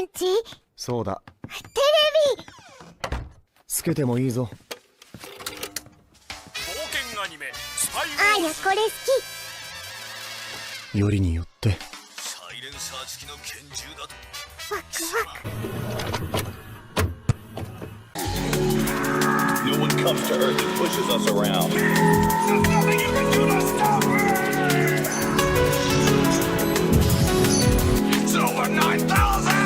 んち？そうだ。テレビ！つけてもいいぞ。冒険アニメスパイあーやこれ好き。よりによってサイレンサー付きの拳銃だと。ワクワク。No one comes to Earth and pushes us around. There's nothing you can do to stop her! It's over 9,000!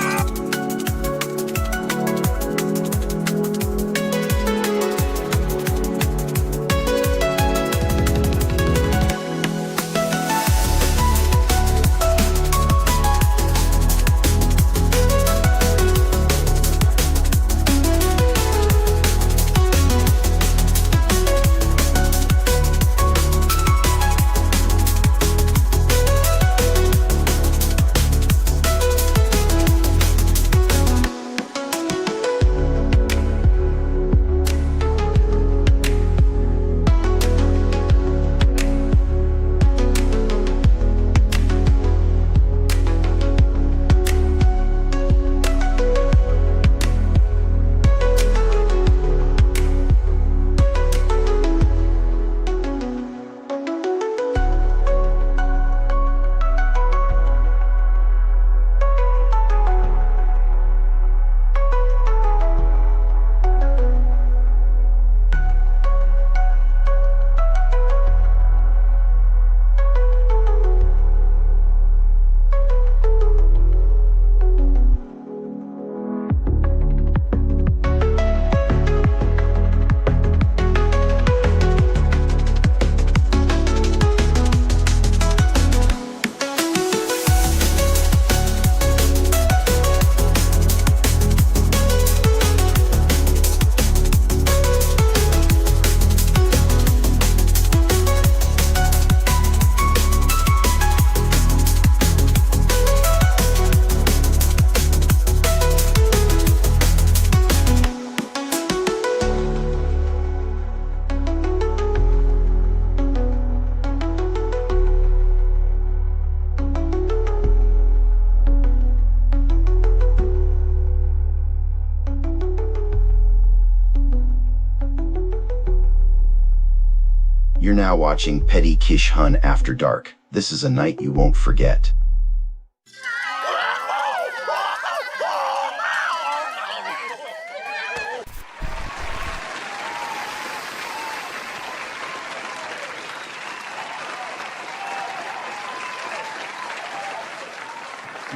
You're now watching Peti Kish Hun After Dark. This is a night you won't forget.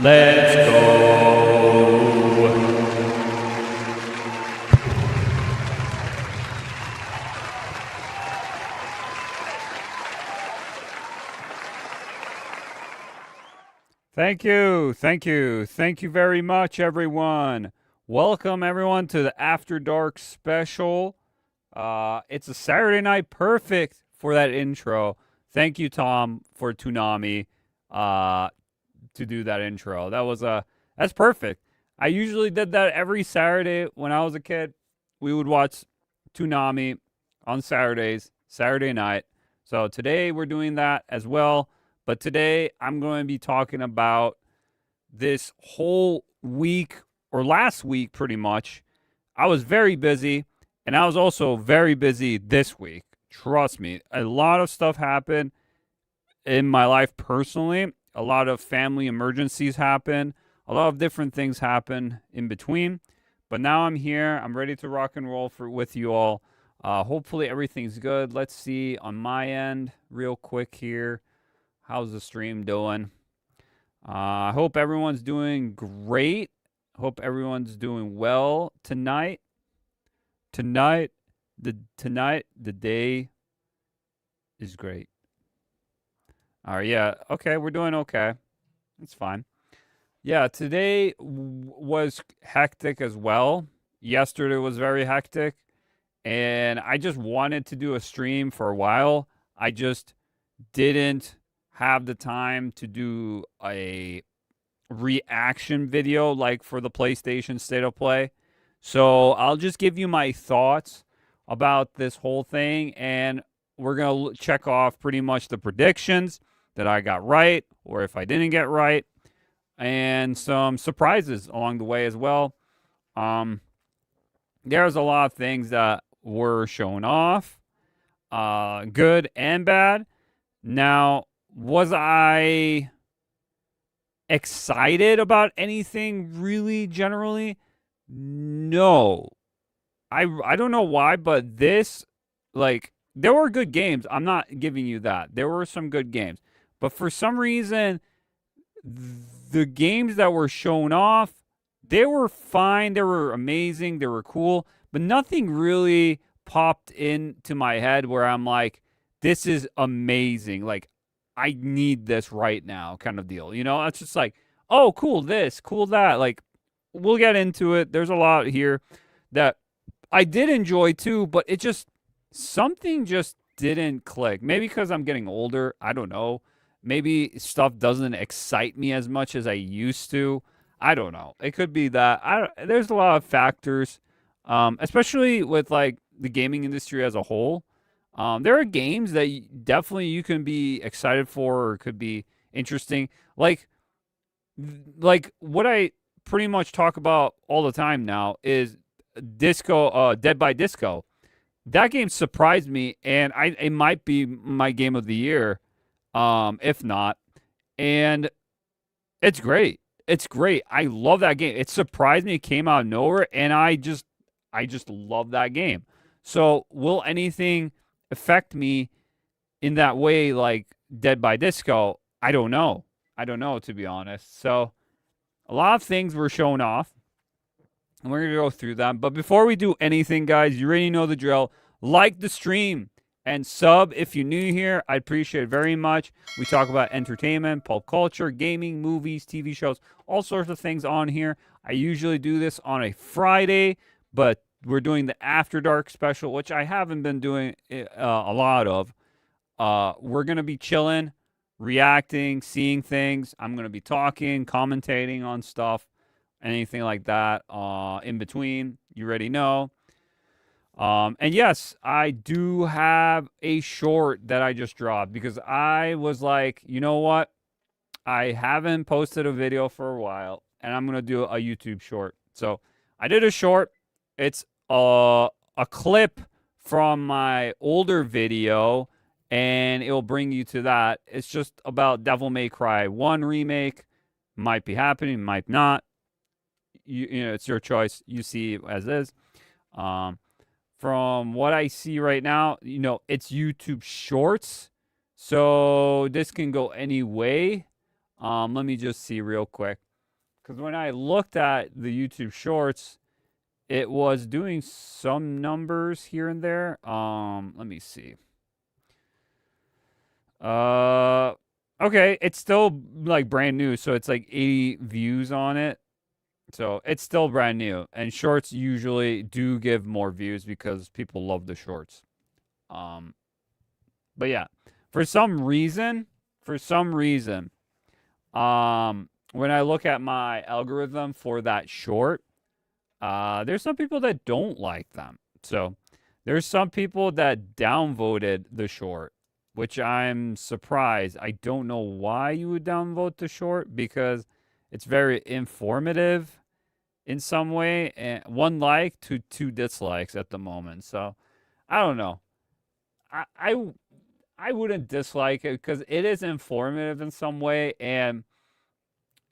Let's go. Thank you very much, everyone. Welcome, everyone, to the After Dark special. It's a Saturday night, perfect for that intro. Thank you, Tom, for Toonami, to do that intro. That's perfect. I usually did that every Saturday when I was a kid. We would watch Toonami on Saturdays, Saturday night. So today we're doing that as well. But today I'm going to be talking about this whole week, or last week pretty much. I was very busy, and I was also very busy this week. Trust me, a lot of stuff happened in my life personally. A lot of family emergencies happen. A lot of different things happen in between. But now I'm here. I'm ready to rock and roll with you all. Hopefully everything's good. Let's see on my end real quick here. How's the stream doing? I hope everyone's doing great. Hope everyone's doing well tonight. Tonight, the day is great. All right, yeah. Okay, we're doing okay. It's fine. Yeah, today was hectic as well. Yesterday was very hectic. And I just wanted to do a stream for a while. I just didn't have the time to do a reaction video like for the PlayStation State of Play. So I'll just give you my thoughts about this whole thing, and we're going to check off pretty much the predictions that I got right, or if I didn't get right. and some surprises along the way as well. There's a lot of things that were shown off, good and bad. Now, was I excited about anything really generally? No. I don't know why, but this, like, there were good games. I'm not giving you that. There were some good games. But for some reason, the games that were shown off, they were fine. They were amazing. They were cool. But nothing really popped into my head where I'm like, this is amazing. Like, I need this right now kind of deal. You know, it's just like, oh, cool this, cool that. Like, we'll get into it. There's a lot here that I did enjoy too, but it just, something just didn't click. Maybe because I'm getting older. I don't know. Maybe stuff doesn't excite me as much as I used to. I don't know. It could be that. There's a lot of factors, especially with like the gaming industry as a whole. There are games that definitely you can be excited for or could be interesting. Like what I pretty much talk about all the time now is Dead by Disco. That game surprised me, and it might be my game of the year, if not. And it's great. It's great. I love that game. It surprised me. It came out of nowhere, and I just love that game. So will anything affect me in that way like Dead by Disco? I don't know. I don't know, to be honest. So a lot of things were shown off, and we're going to go through them. But before we do anything, guys, you already know the drill. Like the stream and sub if you're new here. I'd appreciate it very much. We talk about entertainment, pulp culture, gaming, movies, TV shows, all sorts of things on here. I usually do this on a Friday, but we're doing the After Dark special, which I haven't been doing a lot of. We're going to be chilling, reacting, seeing things. I'm going to be talking, commentating on stuff, anything like that in between. You already know. And yes, I do have a short that I just dropped because I was like, you know what? I haven't posted a video for a while, and I'm going to do a YouTube short. So I did a short. It's a clip from my older video, and it will bring you to that. It's just about Devil May Cry 1 remake. Might be happening, might not. You know, it's your choice. You see as is. From what I see right now, you know, it's YouTube Shorts. So this can go any way. Let me just see real quick. Because when I looked at the YouTube Shorts, it was doing some numbers here and there. Let me see. Okay, it's still like brand new, so it's like 80 views on it. So it's still brand new, and shorts usually do give more views because people love the shorts. But yeah, for some reason, when I look at my algorithm for that short, there's some people that don't like them. So there's some people that downvoted the short, which I'm surprised. I don't know why you would downvote the short because it's very informative in some way, and 1 like to 2 dislikes at the moment. So I don't know. I wouldn't dislike it because it is informative in some way, and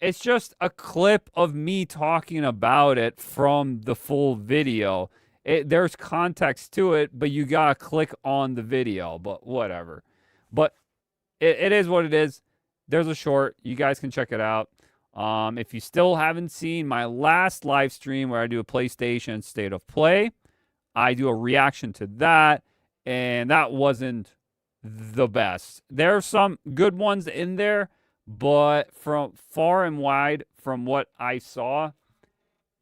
it's just a clip of me talking about it from the full video. There's context to it, but you gotta click on the video. But whatever. But it is what it is. There's a short. You guys can check it out. If you still haven't seen my last live stream where I do a PlayStation State of Play, I do a reaction to that, and that wasn't the best. There are some good ones in there, but from far and wide from what I saw,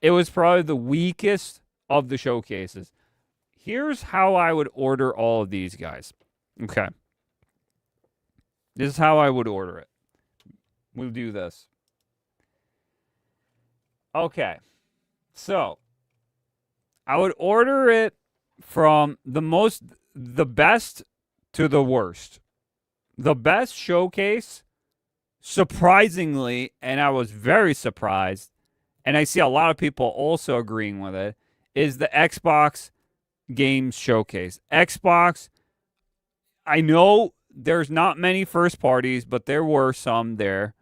it was probably the weakest of the showcases. Here's how I would order all of these guys. Okay. This is how I would order it. We'll do this. Okay, so I would order it from the best to the worst. The best showcase surprisingly, and I was very surprised, and I see a lot of people also agreeing with it, is the Xbox Games Showcase. Xbox, I know there's not many first parties, but there were some there,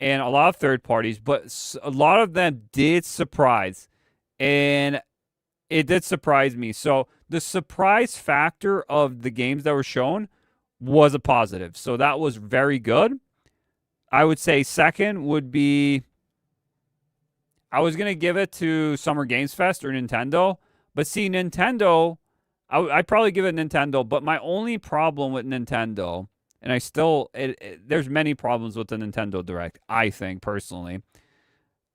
and a lot of third parties, but a lot of them did surprise, and it did surprise me. So the surprise factor of the games that were shown was a positive. So that was very good. I would say second would be, I was going to give it to Summer Games Fest or Nintendo. But see, Nintendo, I'd probably give it Nintendo. But my only problem with Nintendo, and I still, there's many problems with the Nintendo Direct, I think, personally.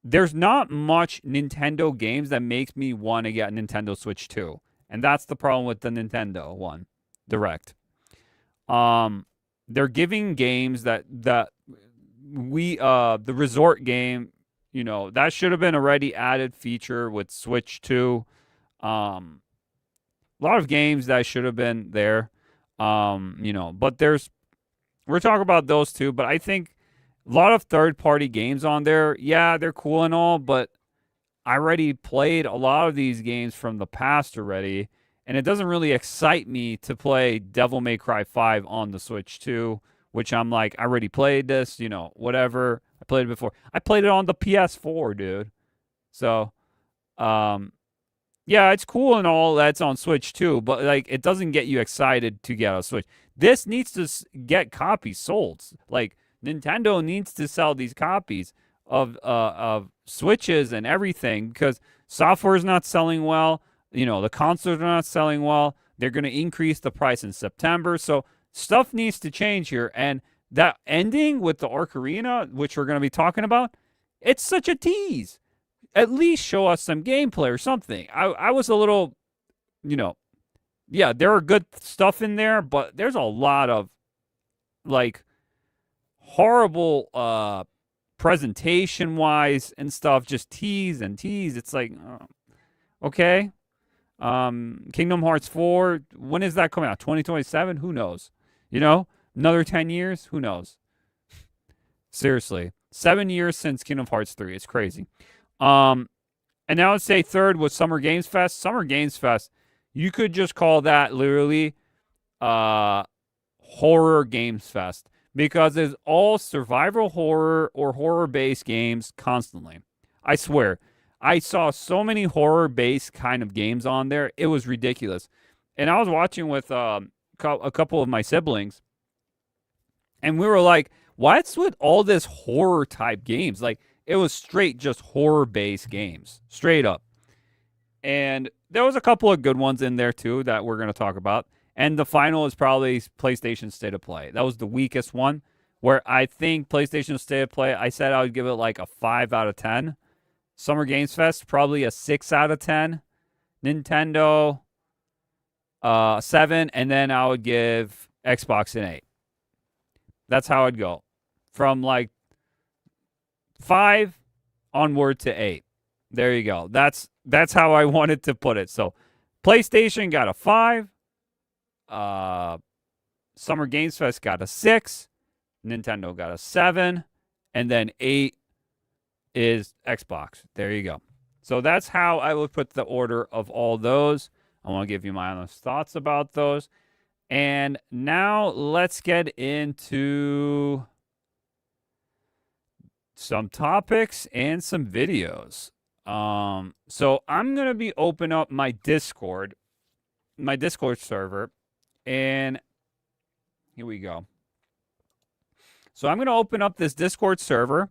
There's not much Nintendo games that makes me want to get Nintendo Switch 2. And that's the problem with the Nintendo one, Direct. They're giving games that the resort game, that should have been already added feature with Switch 2. A lot of games that should have been there. But we're talking about those two, but I think a lot of third-party games on there, yeah, they're cool and all, but I already played a lot of these games from the past already, and it doesn't really excite me to play Devil May Cry 5 on the Switch 2, which I'm like, I already played this, whatever. I played it before. I played it on the PS4, dude. So, yeah, it's cool and all that's on Switch too, but like it doesn't get you excited to get a Switch. This needs to get copies sold. Like Nintendo needs to sell these copies of Switches and everything because software is not selling well. The consoles are not selling well. They're going to increase the price in September. So stuff needs to change here. And that ending with the Ocarina, which we're going to be talking about, it's such a tease. At least show us some gameplay or something. I was a little, yeah, there are good stuff in there, but there's a lot of, like, horrible presentation-wise and stuff, just tease and tease. It's like, okay. Kingdom Hearts 4, when is that coming out? 2027? Who knows? Another 10 years? Who knows? Seriously. 7 years since Kingdom Hearts 3. It's crazy. And I would say third was Summer Games Fest. Summer Games Fest, you could just call that literally Horror Games Fest because it's all survival horror or horror-based games constantly. I swear. I saw so many horror-based kind of games on there. It was ridiculous. And I was watching with a couple of my siblings, and we were like, what's with all this horror-type games? Like, it was straight just horror-based games. Straight up. And there was a couple of good ones in there, too, that we're going to talk about. And the final is probably PlayStation State of Play. That was the weakest one, where I think PlayStation State of Play, I said I would give it like a 5 out of 10. Summer Games Fest, probably a 6 out of 10. Nintendo, 7. And then I would give Xbox an 8. That's how I'd go. From like 5 onward to 8. There you go. That's how I wanted to put it. So PlayStation got a 5. Summer Games Fest got a 6. Nintendo got a 7. And then 8 is Xbox. There you go. So that's how I would put the order of all those. I want to give you my honest thoughts about those. And now let's get into some topics and some videos. So I'm going to be open up my Discord server, and here we go. So I'm going to open up this Discord server,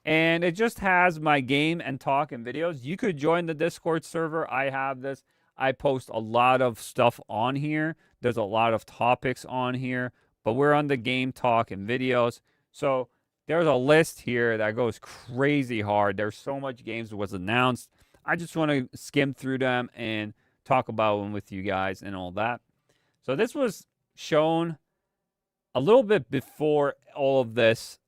and it just has my game and talk and videos. You could join the Discord server. I have this. I post a lot of stuff on here. There's a lot of topics on here, but we're on the game talk and videos. So there's a list here that goes crazy hard. There's so much games that was announced. I just want to skim through them and talk about them with you guys and all that. So this was shown a little bit before all of this.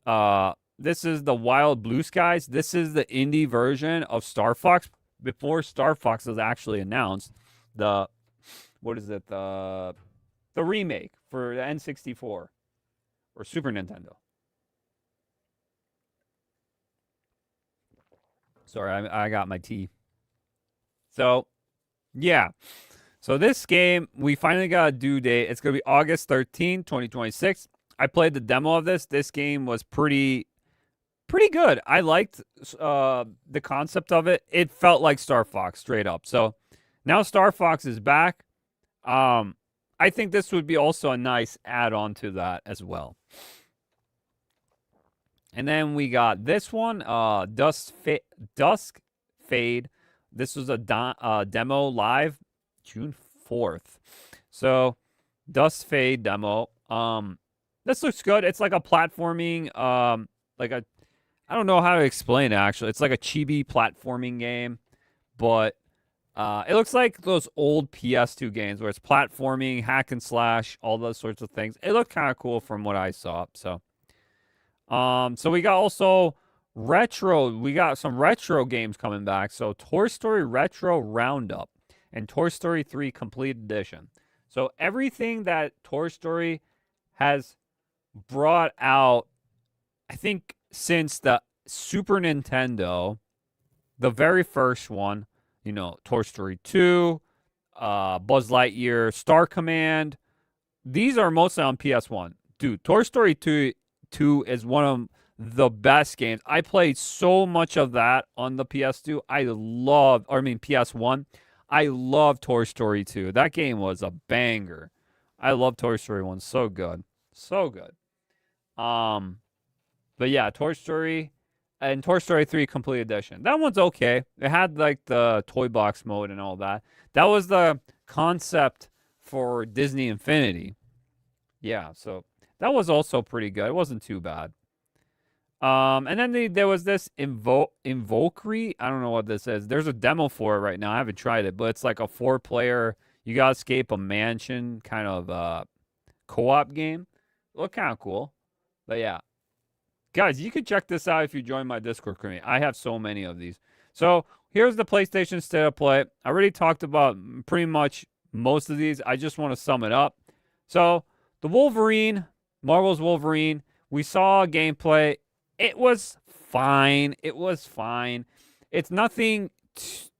This is the Wild Blue Skies. This is the indie version of Star Fox before Star Fox was actually announced. The remake for the N64 or Super Nintendo. Sorry, I got my tea. So, yeah. So this game, we finally got a due date. It's going to be August 13, 2026. I played the demo of this. This game was pretty good. I liked the concept of it. It felt like Star Fox straight up. So now Star Fox is back. I think this would be also a nice add-on to that as well. And then we got this one, Dusk Fade. This was a demo live June 4th. So, Dusk Fade demo. This looks good. It's like a platforming, I don't know how to explain it, actually. It's like a chibi platforming game, but it looks like those old PS2 games where it's platforming, hack and slash, all those sorts of things. It looked kind of cool from what I saw. So we got also retro. We got some retro games coming back. So Toy Story Retro Roundup and Toy Story 3 Complete Edition. So everything that Toy Story has brought out, I think since the Super Nintendo, the very first one, you know, Toy Story 2, Buzz Lightyear, Star Command. These are mostly on PS1. Dude, Toy Story 2 is one of the best games. I played so much of that on the PS2. PS1. I love Toy Story 2. That game was a banger. I love Toy Story 1. So good. So good. But yeah, Toy Story and Toy Story 3 Complete Edition. That one's okay. It had like the toy box mode and all that. That was the concept for Disney Infinity. Yeah, so that was also pretty good. It wasn't too bad. And then there was this Invokery. I don't know what this is. There's a demo for it right now. I haven't tried it, but it's like a 4-player, you gotta escape a mansion kind of co-op game. Look kind of cool. But yeah. Guys, you can check this out if you join my Discord community. I have so many of these. So here's the PlayStation State of Play. I already talked about pretty much most of these. I just want to sum it up. So the Wolverine, Marvel's Wolverine, we saw gameplay. It was fine. It was fine. It's nothing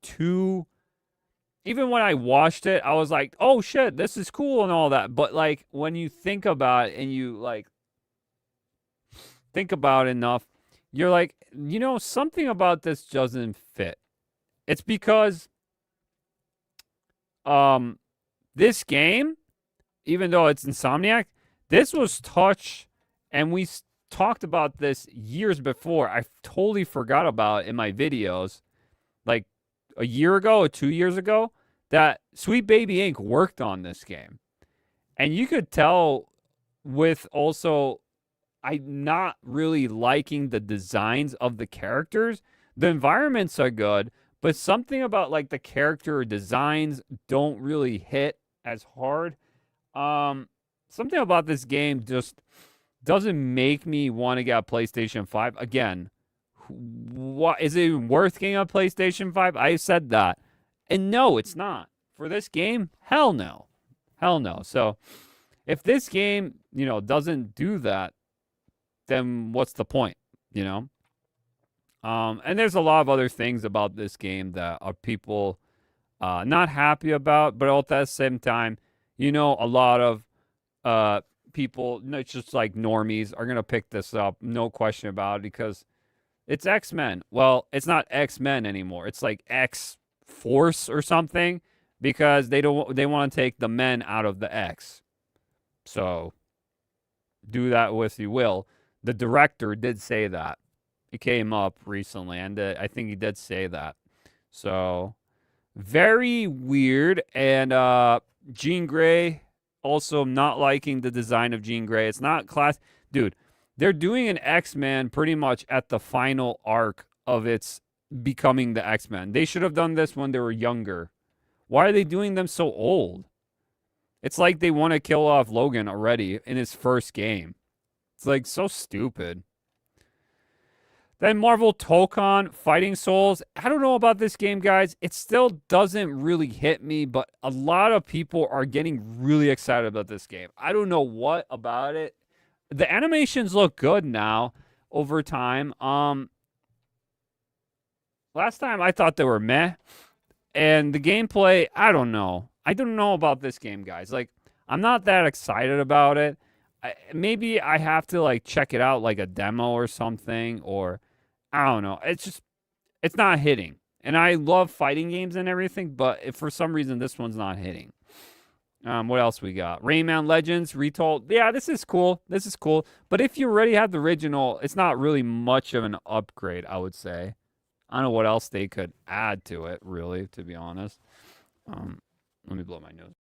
too... Even when I watched it, I was like, oh shit, this is cool and all that. But like when you think about it and you like think about it enough, you're like, you know, something about this doesn't fit. It's because this game, even though it's Insomniac, this was touched, and we talked about this years before. I totally forgot about it in my videos, like a year ago or 2 years ago, that Sweet Baby Inc. worked on this game. And you could tell with also... I'm not really liking the designs of the characters. The environments are good, but something about like the character designs don't really hit as hard. Something about this game just doesn't make me want to get a PlayStation 5. Again, what is it even worth getting a PlayStation 5? I said that. And no, it's not. For this game, hell no. Hell no. So if this game, you know, doesn't do that, then what's the point, you know? And there's a lot of other things about this game that are people not happy about, but at the same time, you know, a lot of people, it's just like normies, are going to pick this up, no question about it, because it's X-Men. Well, it's not X-Men anymore. It's like X-Force or something, because they want to take the men out of the X. So do that with you will. The director did say that. It came up recently, and I think he did say that. So, very weird. And Jean Grey, also not liking the design of Jean Grey. It's not class. Dude, they're doing an X-Men pretty much at the final arc of its becoming the X-Men. They should have done this when they were younger. Why are they doing them so old? It's like they want to kill off Logan already in his first game. It's like so stupid. Then Marvel Tokon Fighting Souls. I don't know about this game, guys. It still doesn't really hit me, but a lot of people are getting really excited about this game. I don't know what about it. The animations look good now over time. last time I thought they were meh. And the gameplay, I don't know. I don't know about this game, guys. Like, I'm not that excited about it. Maybe I have to like check it out like a demo or something, or I don't know. It's not hitting. And I love fighting games and everything, but if for some reason this one's not hitting. What else we got? Rayman Legends retold. Yeah, this is cool. This is cool. But if you already have the original, it's not really much of an upgrade, I would say. I don't know what else they could add to it, really, to be honest. Let me blow my nose.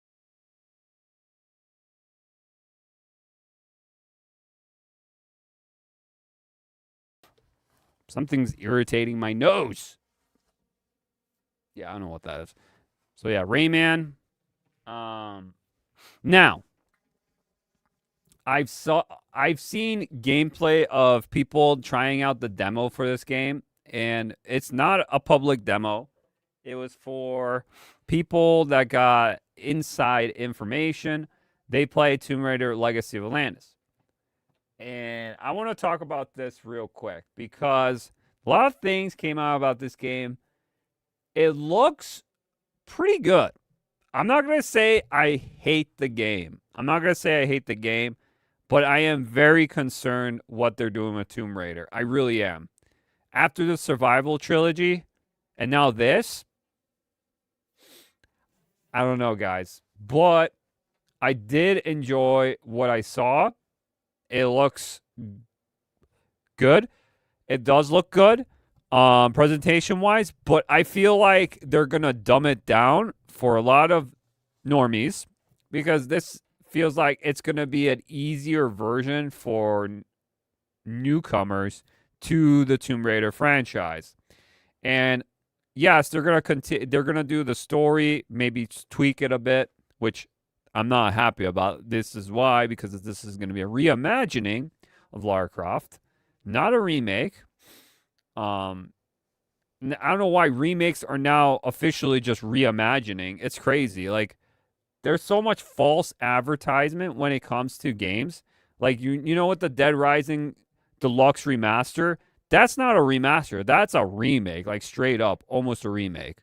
Something's irritating my nose. Yeah, I don't know what that is. So yeah, Rayman. Now, I've seen gameplay of people trying out the demo for this game, and it's not a public demo. It was for people that got inside information. They play Tomb Raider Legacy of Atlantis. And I want to talk about this real quick because a lot of things came out about this game. It looks pretty good. I'm not going to say I hate the game. But I am very concerned what they're doing with Tomb Raider. I really am. After the Survival Trilogy and now this, I don't know, guys. But I did enjoy what I saw. It looks good. It does look good, presentation-wise. But I feel like they're going to dumb it down for a lot of normies because this feels like it's going to be an easier version for newcomers to the Tomb Raider franchise. And yes, they're going to they're going to do the story, maybe tweak it a bit, which I'm not happy about. This is why, because this is going to be a reimagining of Lara Croft, not a remake. I don't know why remakes are now officially just reimagining. It's crazy. Like, there's so much false advertisement when it comes to games. Like, you know what, the Dead Rising Deluxe Remaster? That's not a remaster. That's a remake. Like, straight up, almost a remake.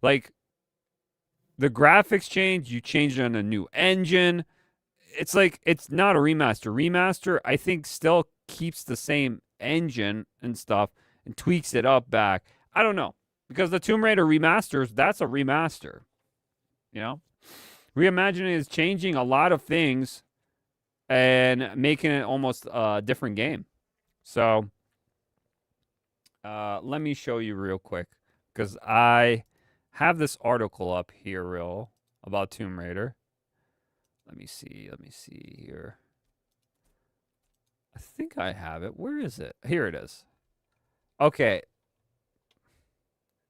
Like, the graphics change. You change it on a new engine. It's like, it's not a remaster. Remaster, I think, still keeps the same engine and stuff and tweaks it up back. I don't know. Because the Tomb Raider remasters, that's a remaster. You know? Reimagining is changing a lot of things and making it almost a different game. So, let me show you real quick. Because I have this article up here about Tomb Raider. Let me see here. I think I have it. Where is it? Here it is. Okay.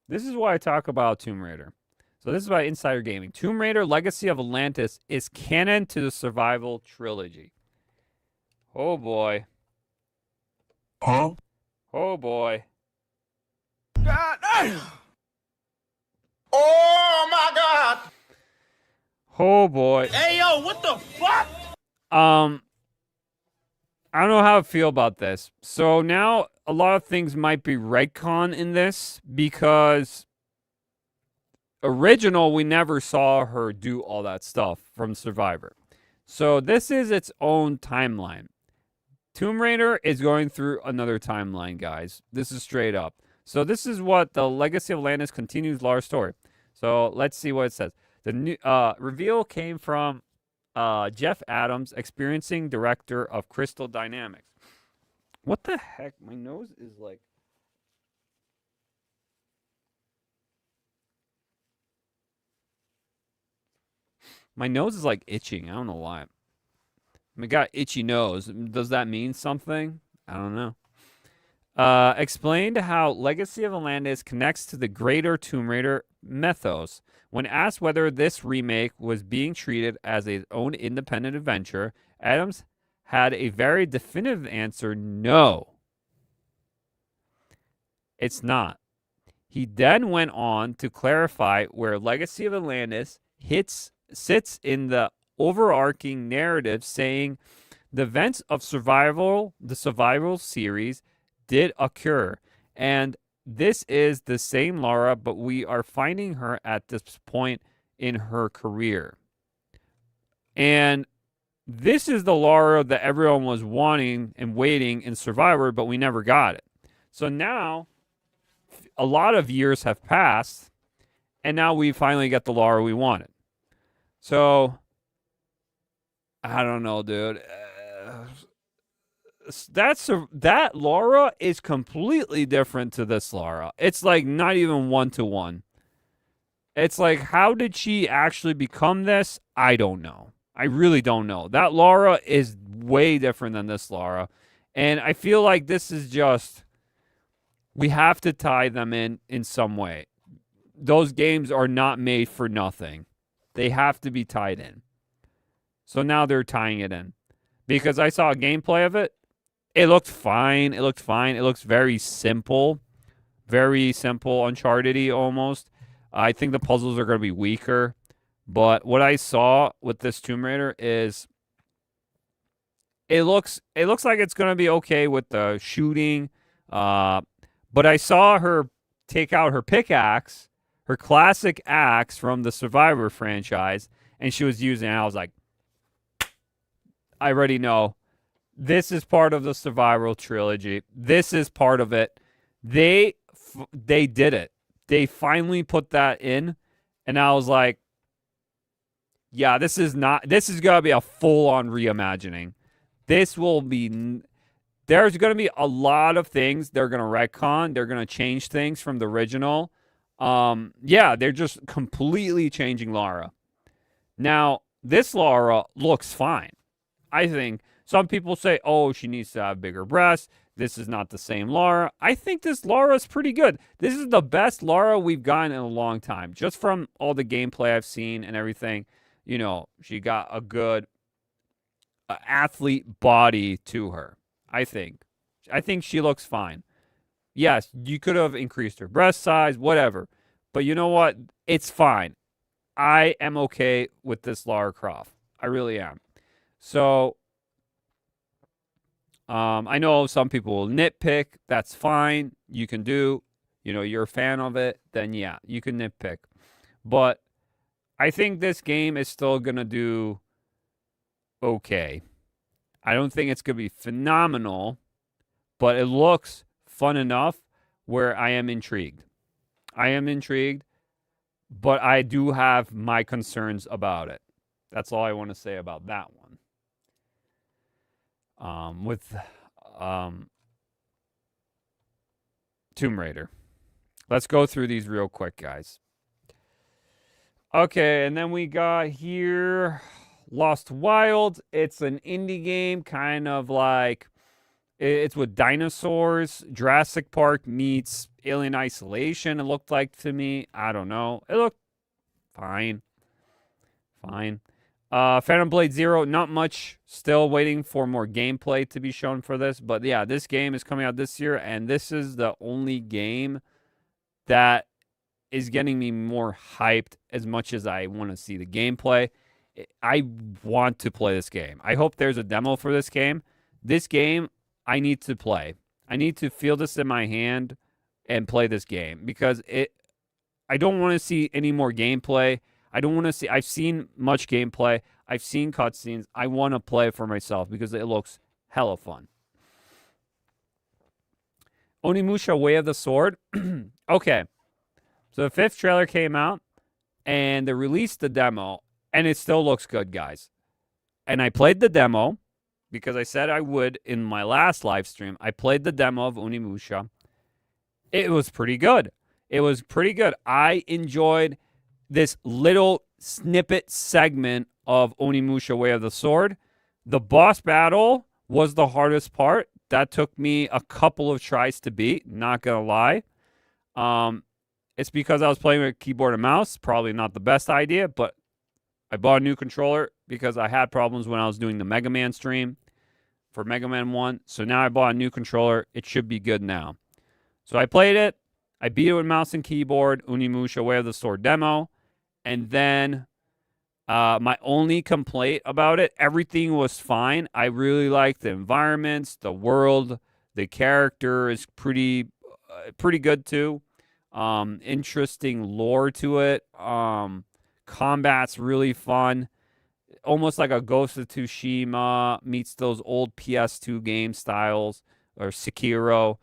This is why I talk about Tomb Raider. So this is about Insider Gaming. Tomb Raider Legacy of Atlantis is canon to the Survival Trilogy. Oh boy. Huh? Oh boy. God damn! Oh my God! Oh boy. Hey yo, what the fuck? I don't know how I feel about this. So now a lot of things might be retcon in this because original, we never saw her do all that stuff from Survivor. So this is its own timeline. Tomb Raider is going through another timeline, guys. This is straight up. So this is what the Legacy of Atlantis continues Lara's story. So let's see what it says. The new reveal came from Jeff Adams, experiencing director of Crystal Dynamics. What the heck? My nose is like... My nose is like itching. I don't know why. I got itchy nose. Does that mean something? I don't know. Explained how Legacy of Atlantis connects to the greater Tomb Raider mythos. When asked whether this remake was being treated as its own independent adventure, Adams had a very definitive answer: no. It's not. He then went on to clarify where Legacy of Atlantis sits in the overarching narrative, saying the events of the survival series did occur, and this is the same Lara, but we are finding her at this point in her career. And this is the Lara that everyone was wanting and waiting in Survivor, but we never got it. So now, a lot of years have passed, and now we finally get the Lara we wanted. So, I don't know, dude. That Lara is completely different to this Lara. It's like not even 1-to-1. It's like, how did she actually become this? I don't know. I really don't know. That Lara is way different than this Lara. And I feel like this is just, we have to tie them in some way. Those games are not made for nothing. They have to be tied in. So now they're tying it in. Because I saw a gameplay of it. It looked fine. It looked fine. It looks very simple. Very simple, Uncharted-y almost. I think the puzzles are going to be weaker. But what I saw with this Tomb Raider is it looks like it's going to be okay with the shooting. But I saw her take out her pickaxe, her classic axe from the Survivor franchise, and she was using it. And I was like, I already know. This is part of the Survival trilogy. This is part of it. They did it. They finally put that in, and I was like, yeah, this is going to be a full-on reimagining. There's going to be a lot of things they're going to retcon. They're going to change things from the original. Yeah, they're just completely changing Lara. Now, this Lara looks fine. I think some people say, oh, she needs to have bigger breasts. This is not the same Lara. I think this Lara is pretty good. This is the best Lara we've gotten in a long time. Just from all the gameplay I've seen and everything, you know, she got a good athlete body to her, I think. I think she looks fine. Yes, you could have increased her breast size, whatever. But you know what? It's fine. I am okay with this Lara Croft. I really am. So, I know some people will nitpick. That's fine. You can do, you know, you're a fan of it. Then, yeah, you can nitpick. But I think this game is still going to do okay. I don't think it's going to be phenomenal, but it looks fun enough where I am intrigued. I am intrigued, but I do have my concerns about it. That's all I want to say about that one. With Tomb Raider. Let's go through these real quick, guys. Okay, and then we got here Lost Wild. It's an indie game, kind of like it's with dinosaurs. Jurassic Park meets Alien Isolation, it looked like to me. I don't know. It looked fine. Fine. Phantom Blade Zero, not much. Still waiting for more gameplay to be shown for this. But yeah, this game is coming out this year, and this is the only game that is getting me more hyped as much as I want to see the gameplay. I want to play this game. I hope there's a demo for this game. This game, I need to play. I need to feel this in my hand and play this game because I don't want to see any more gameplay. I don't want to see. I've seen much gameplay. I've seen cutscenes. I want to play it for myself because it looks hella fun. Onimusha Way of the Sword. Okay. So the 5th trailer came out, and they released the demo, and it still looks good, guys. And I played the demo because I said I would in my last live stream. I played the demo of Onimusha. It was pretty good. It was pretty good. I enjoyed this little snippet segment of Onimusha Way of the Sword. The boss battle was the hardest part. That took me a couple of tries to beat, not gonna lie. It's because I was playing with keyboard and mouse. Probably not the best idea, but I bought a new controller because I had problems when I was doing the Mega Man stream for Mega Man 1. So now I bought a new controller. It should be good now. So I played it. I beat it with mouse and keyboard, Onimusha Way of the Sword demo. And then my only complaint about it, everything was fine. I really liked the environments, the world, the character is pretty, pretty good too. Interesting lore to it. Combat's really fun. Almost like a Ghost of Tsushima meets those old PS2 game styles, or Sekiro.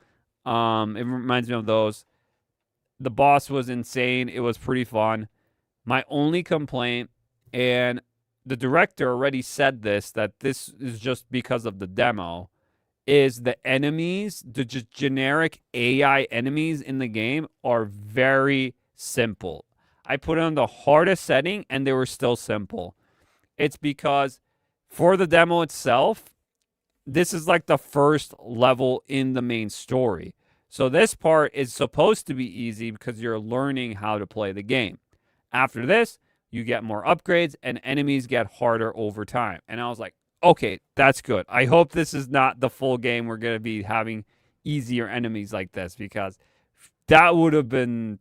It reminds me of those. The boss was insane. It was pretty fun. My only complaint, and the director already said this, that this is just because of the demo, is the enemies, the just generic AI enemies in the game are very simple. I put it on the hardest setting and they were still simple. It's because for the demo itself, this is like the first level in the main story. So this part is supposed to be easy because you're learning how to play the game. After this, you get more upgrades and enemies get harder over time. And I was like, okay, that's good. I hope this is not the full game. We're going to be having easier enemies like this, because that would have been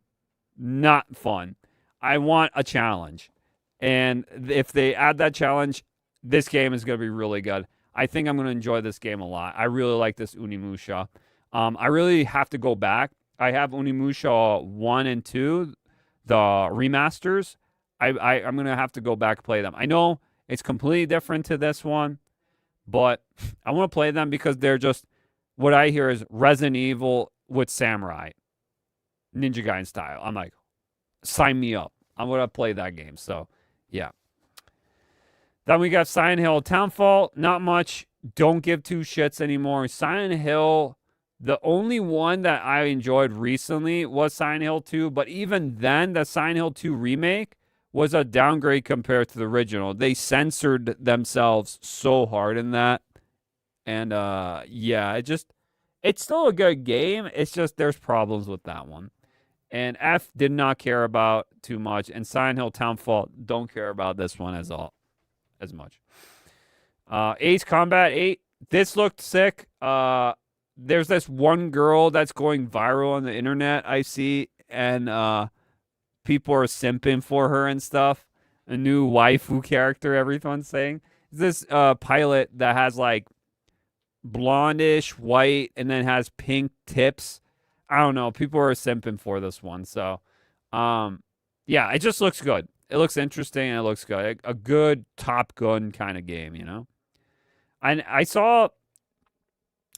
not fun. I want a challenge. And if they add that challenge, this game is going to be really good. I think I'm going to enjoy this game a lot. I really like this Unimusha. I really have to go back. I have Unimusha 1 and 2, the remasters. I'm going to have to go back and play them. I know it's completely different to this one, but I want to play them because they're just, what I hear is Resident Evil with samurai, Ninja Gaiden style. I'm like, sign me up. I'm going to play that game. So, yeah. Then we got Silent Hill Townfall. Not much. Don't give two shits anymore. Silent Hill, the only one that I enjoyed recently was Silent Hill 2. But even then, the Silent Hill 2 remake was a downgrade compared to the original. They censored themselves so hard in that. And, yeah, it's still a good game. It's just there's problems with that one. And F did not care about too much. And Silent Hill Townfall don't care about this one as much. Ace Combat 8. This looked sick. There's this one girl that's going viral on the internet, I see. And, people are simping for her and stuff. A new waifu character, everyone's saying. This pilot that has like blondish white and then has pink tips. I don't know. People are simping for this one. So, yeah, it just looks good. It looks interesting and it looks good. A good Top Gun kind of game, you know? And I saw,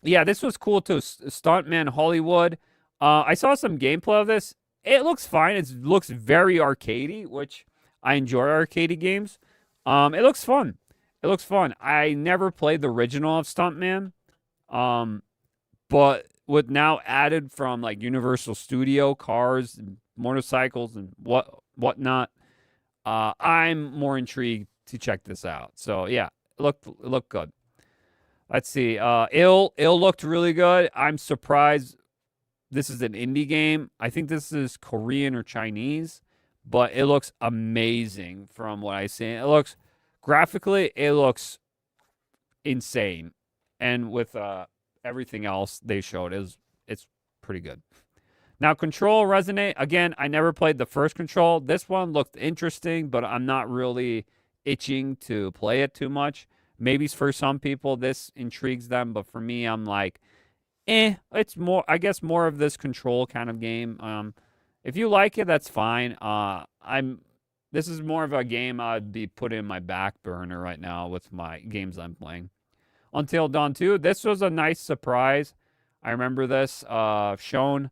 yeah, this was cool too. Stuntman Hollywood. I saw some gameplay of this. It looks fine. It looks very arcadey, which I enjoy arcadey games. It looks fun. It looks fun. I never played the original of Stuntman, but with now added from like Universal Studio, cars, and motorcycles, and whatnot, I'm more intrigued to check this out. So yeah, it looked good. Let's see. Ill looked really good. I'm surprised. This is an indie game. I think this is Korean or Chinese, but it looks amazing from what I see. It looks, graphically, it looks insane. And with everything else they showed, it's pretty good. Now, Control Resonate, again, I never played the first Control. This one looked interesting, but I'm not really itching to play it too much. Maybe for some people this intrigues them, but for me, I'm like, it's more, I guess, more of this Control kind of game. If you like it, that's fine. This is more of a game I'd be putting in my back burner right now with my games I'm playing. Until Dawn 2, this was a nice surprise. I remember this shown.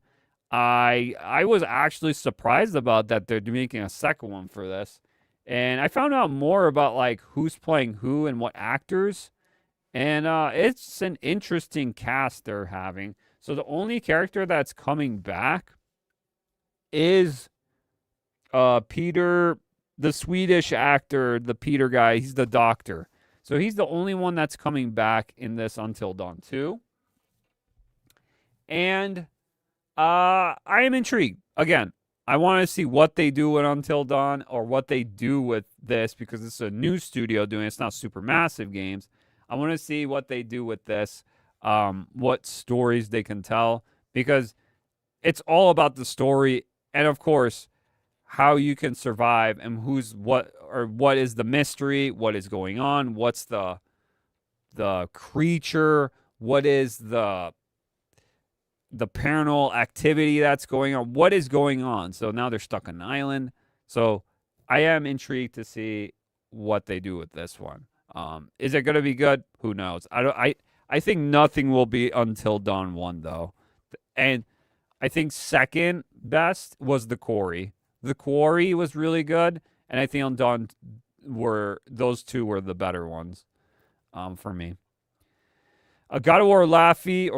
I was actually surprised about that they're making a second one for this. And I found out more about like who's playing who and what actors. And it's an interesting cast they're having. So the only character that's coming back is Peter, the Swedish actor, the Peter guy. He's the doctor. So he's the only one that's coming back in this Until Dawn 2. And I am intrigued. Again, I want to see what they do with Until Dawn or what they do with this, because it's a new studio doing it. It's not Supermassive Games. I want to see what they do with this, what stories they can tell, because it's all about the story and, of course, how you can survive and who's what, or what is the mystery, what is going on, what's the creature, what is the the paranormal activity that's going on. What is going on? So now they're stuck on an island. So I am intrigued to see what they do with this one. Is it going to be good? Who knows? I think nothing will be Until Dawn 1 though. And I think second best was The Quarry. The Quarry was really good, and I think Until Dawn those two were the better ones for me. God of War Laffy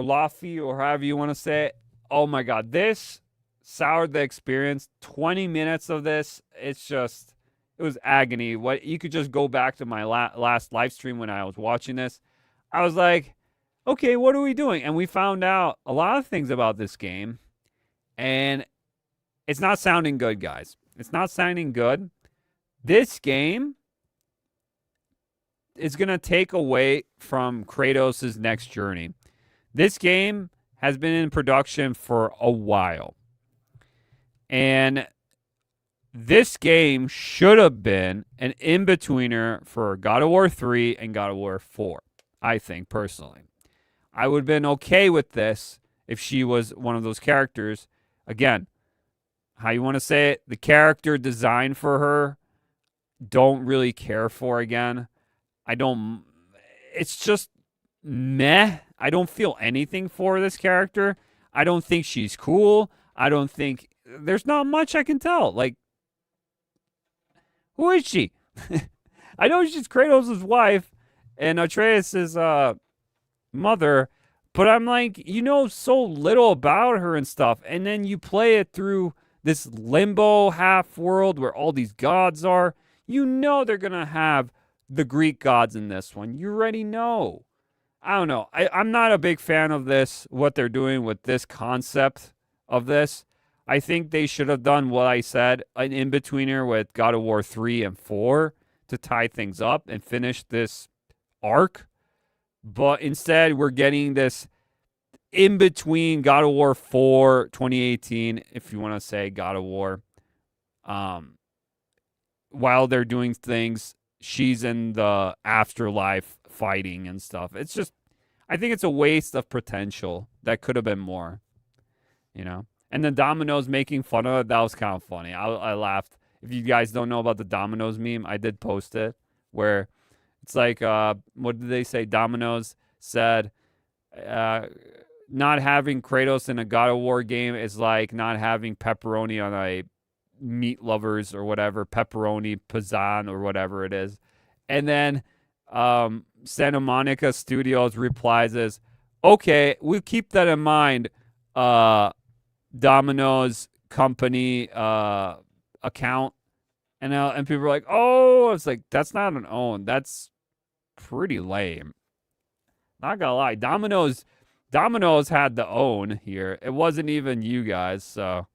or however you want to say it. Oh my God, this soured the experience. 20 minutes of this, it was agony. What you could just go back to my last live stream when I was watching this. I was like, okay, what are we doing? And we found out a lot of things about this game, and it's not sounding good, guys. It's not sounding good. This game is going to take away from Kratos' next journey. This game has been in production for a while. And this game should have been an in-betweener for God of War 3 and God of War 4, I think, personally. I would have been okay with this if she was one of those characters. Again, how you want to say it, the character design for her, don't really care for again. It's just meh. I don't feel anything for this character. I don't think she's cool. There's not much I can tell. Like, who is she? I know she's Kratos' wife and Atreus' mother, but I'm like, you know so little about her and stuff, and then you play it through this limbo half world where all these gods are. You know they're going to have the Greek gods in this one. You already know. I don't know. I'm not a big fan of this, what they're doing with this concept of this. I think they should have done what I said, an in-betweener with God of War 3 and 4 to tie things up and finish this arc. But instead, we're getting this in-between God of War 4, 2018, if you want to say God of War. While they're doing things, she's in the afterlife fighting and stuff. It's just, I think it's a waste of potential that could have been more, you know? And then Domino's making fun of it, that was kind of funny. I laughed. If you guys don't know about the Domino's meme, I did post it, where it's like, what did they say? Domino's said, not having Kratos in a God of War game is like not having pepperoni on a meat lovers or whatever, pepperoni pizzan or whatever it is. And then Santa Monica Studios replies as, okay, we'll keep that in mind, Domino's company account. And people are like, oh, it's like, that's not an own. That's pretty lame. Not gonna lie, Domino's had the own here. It wasn't even you guys, so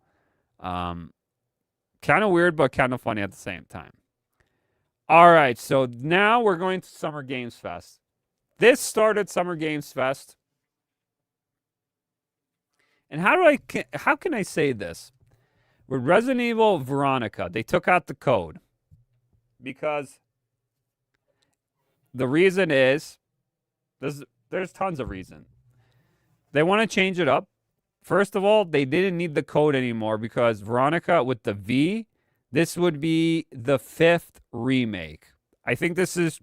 kind of weird, but kind of funny at the same time. All right, so now we're going to Summer Games Fest. This started Summer Games Fest. And how can I say this? With Resident Evil Veronica, they took out the code. Because the reason is, there's tons of reason. They want to change it up. First of all, they didn't need the code anymore because Veronica with the V, this would be the 5th remake. I think this is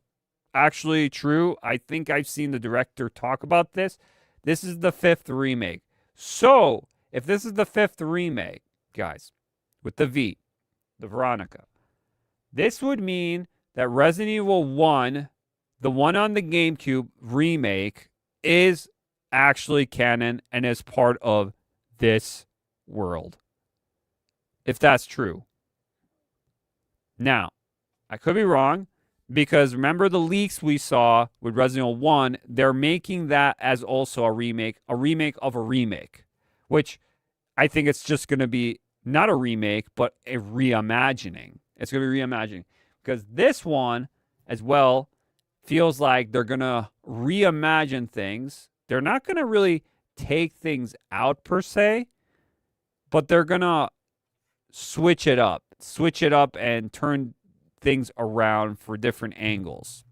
actually true. I think I've seen the director talk about this. This is the 5th remake. So, if this is the 5th remake, guys, with the V, the Veronica, this would mean that Resident Evil 1, the one on the GameCube remake, is actually canon and is part of this world. If that's true. Now, I could be wrong, because remember the leaks we saw with Resident Evil 1, they're making that as also a remake of a remake, which I think it's just going to be not a remake, but a reimagining. It's going to be reimagining, because this one as well feels like they're going to reimagine things. They're not going to really take things out per se, but they're going to switch it up and turn things around for different angles.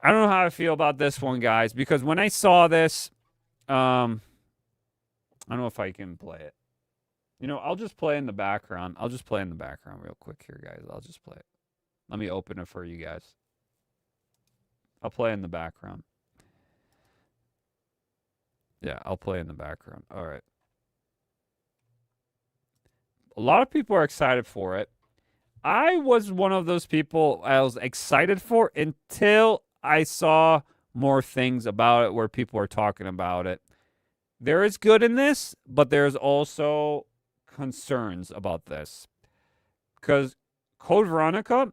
I don't know how I feel about this one, guys, because when I saw this, I don't know if I can play it. I'll just play in the background. I'll just play in the background real quick here, guys. I'll just play it. Let me open it for you guys. I'll play in the background. Yeah, I'll play in the background. All right. A lot of people are excited for it. I was one of those people I was excited for until I saw more things about it where people are talking about it. There is good in this, but there's also concerns about this. Because Code Veronica,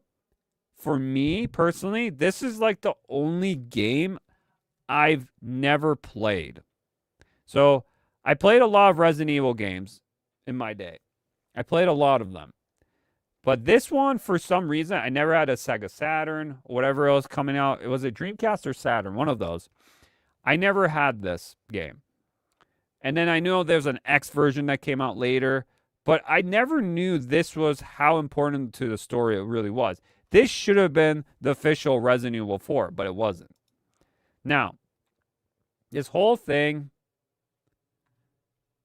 for me personally, this is like the only game I've never played. So I played a lot of Resident Evil games in my day. I played a lot of them. But this one, for some reason, I never had a Sega Saturn or whatever else coming out. It was a Dreamcast or Saturn, one of those. I never had this game. And then I know there's an X version that came out later, but I never knew this was how important to the story it really was. This should have been the official Resident Evil 4, but it wasn't. Now, this whole thing,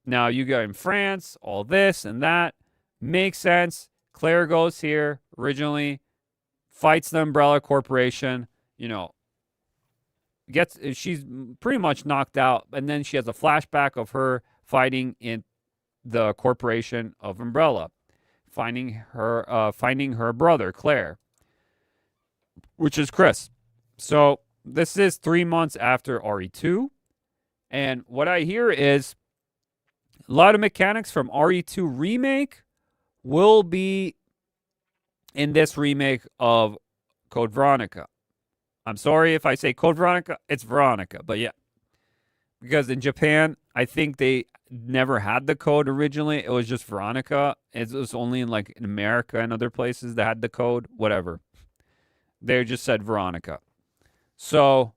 now you go in France, all this and that, makes sense. Claire goes here originally, fights the Umbrella Corporation, she's pretty much knocked out, and then she has a flashback of her fighting in the corporation of Umbrella, finding her brother, Claire, which is Chris. So this is 3 months after RE2, and what I hear is a lot of mechanics from RE2 remake will be in this remake of Code Veronica. I'm sorry if I say Code Veronica, it's Veronica, but yeah. Because in Japan, I think they never had the code originally. It was just Veronica. It was only in America and other places that had the code, whatever. They just said Veronica. So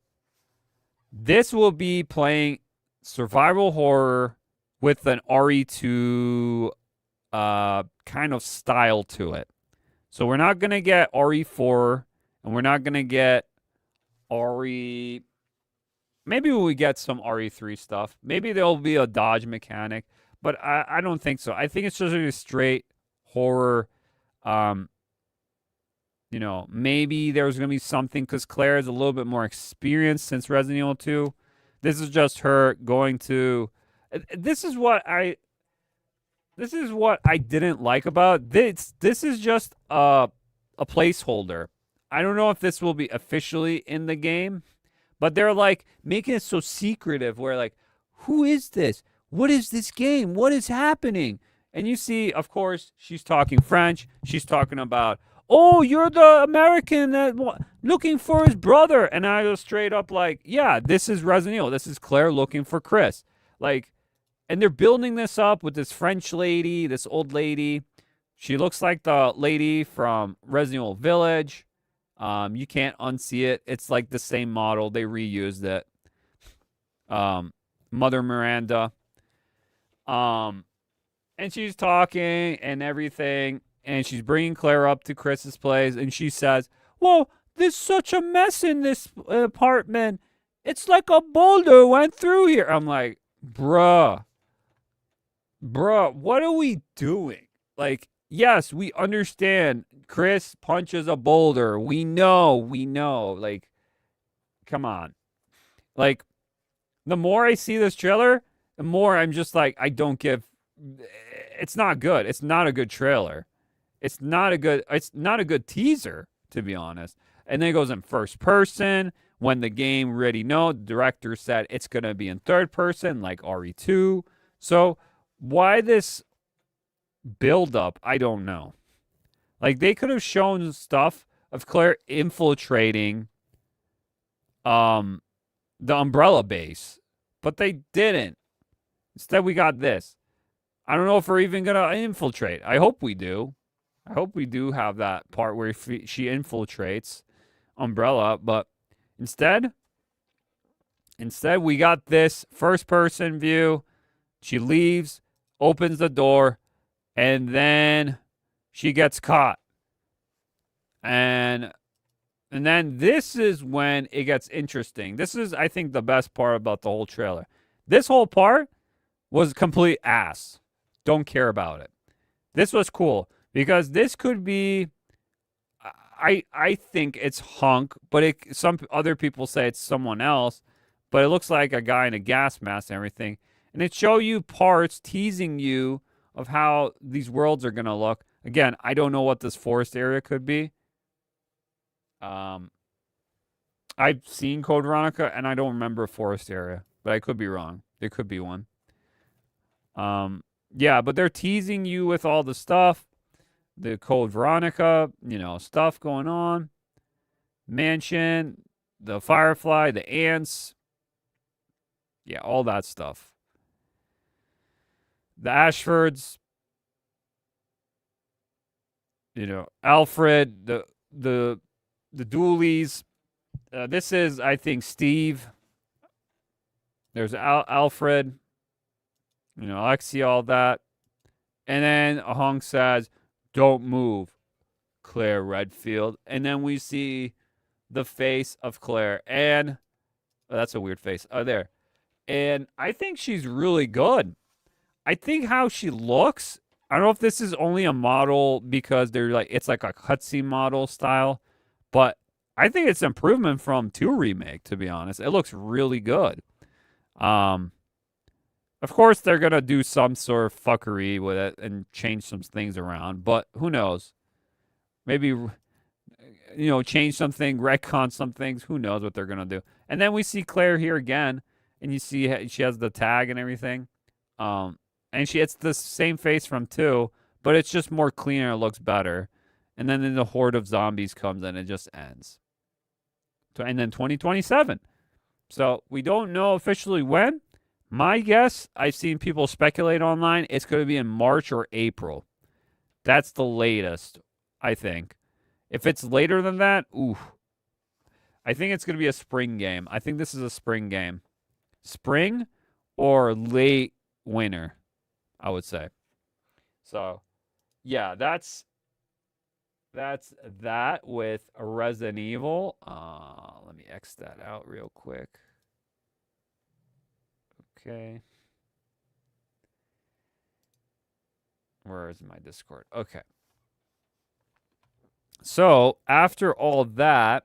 this will be playing survival horror with an RE2 kind of style to it. So we're not going to get RE4, and we're not going to get RE... Maybe we get some RE3 stuff. Maybe there'll be a dodge mechanic, but I don't think so. I think it's just a straight horror. Maybe there's going to be something because Claire is a little bit more experienced since Resident Evil 2. This is just her going to... This is what I didn't like about this. This is just a placeholder. I don't know if this will be officially in the game, but they're making it so secretive where who is this? What is this game? What is happening? And you see, of course, she's talking French. She's talking about, oh, you're the American that looking for his brother. And I go straight up yeah, this is Resident Evil. This is Claire looking for Chris. And they're building this up with this French lady, this old lady. She looks like the lady from Resident Evil Village. You can't unsee it. It's the same model. They reused it. Mother Miranda. And she's talking and everything. And she's bringing Claire up to Chris's place. And she says, well, there's such a mess in this apartment. It's like a boulder went through here. I'm like, bruh, what are we doing? Yes, we understand Chris punches a boulder. We know. Come on. The more I see this trailer, the more I'm just I don't give. It's not good. It's not a good trailer. It's not a good teaser, to be honest. And then it goes in first person. When the game already the director said it's going to be in third person, like RE2. So why this build up? I don't know. They could have shown stuff of Claire infiltrating the Umbrella base, but they didn't. Instead, we got this. I don't know if we're even going to infiltrate. I hope we do. I hope we do have that part where she infiltrates Umbrella, but instead we got this first-person view. She leaves, opens the door, and then she gets caught. And then this is when it gets interesting. This is, I think, the best part about the whole trailer. This whole part, was complete ass. Don't care about it. This was cool because this could be. I think it's Hunk, but some other people say it's someone else. But it looks like a guy in a gas mask and everything, and it show you parts teasing you of how these worlds are gonna look. Again, I don't know what this forest area could be. I've seen Code Veronica, and I don't remember a forest area, but I could be wrong. There could be one. Yeah, but they're teasing you with all the stuff. The Code Veronica, stuff going on. Mansion, the Firefly, the ants. Yeah, all that stuff. The Ashfords. Alfred, the Dooleys. This is, I think, Steve. There's Alfred. Alexia, all that. And then Hong says, "Don't move, Claire Redfield." And then we see the face of Claire. And that's a weird face. Oh, there. And I think she's really good. I think how she looks, I don't know if this is only a model because it's like a cutscene model style, but I think it's improvement from 2 Remake, to be honest. It looks really good. Of course, they're going to do some sort of fuckery with it and change some things around, but who knows? Maybe, change something, retcon some things. Who knows what they're going to do? And then we see Claire here again, and you see she has the tag and everything. And it's the same face from 2, but it's just more cleaner. It looks better. And then the horde of zombies comes and it just ends. And then 2027. So we don't know officially when. My guess, I've seen people speculate online, it's going to be in March or April. That's the latest, I think. If it's later than that, ooh. I think it's going to be a spring game. I think this is a spring game. Spring or late winter, I would say. So, yeah, that's that with Resident Evil. Let me X that out real quick. Okay. Where is my Discord? Okay. So, after all that,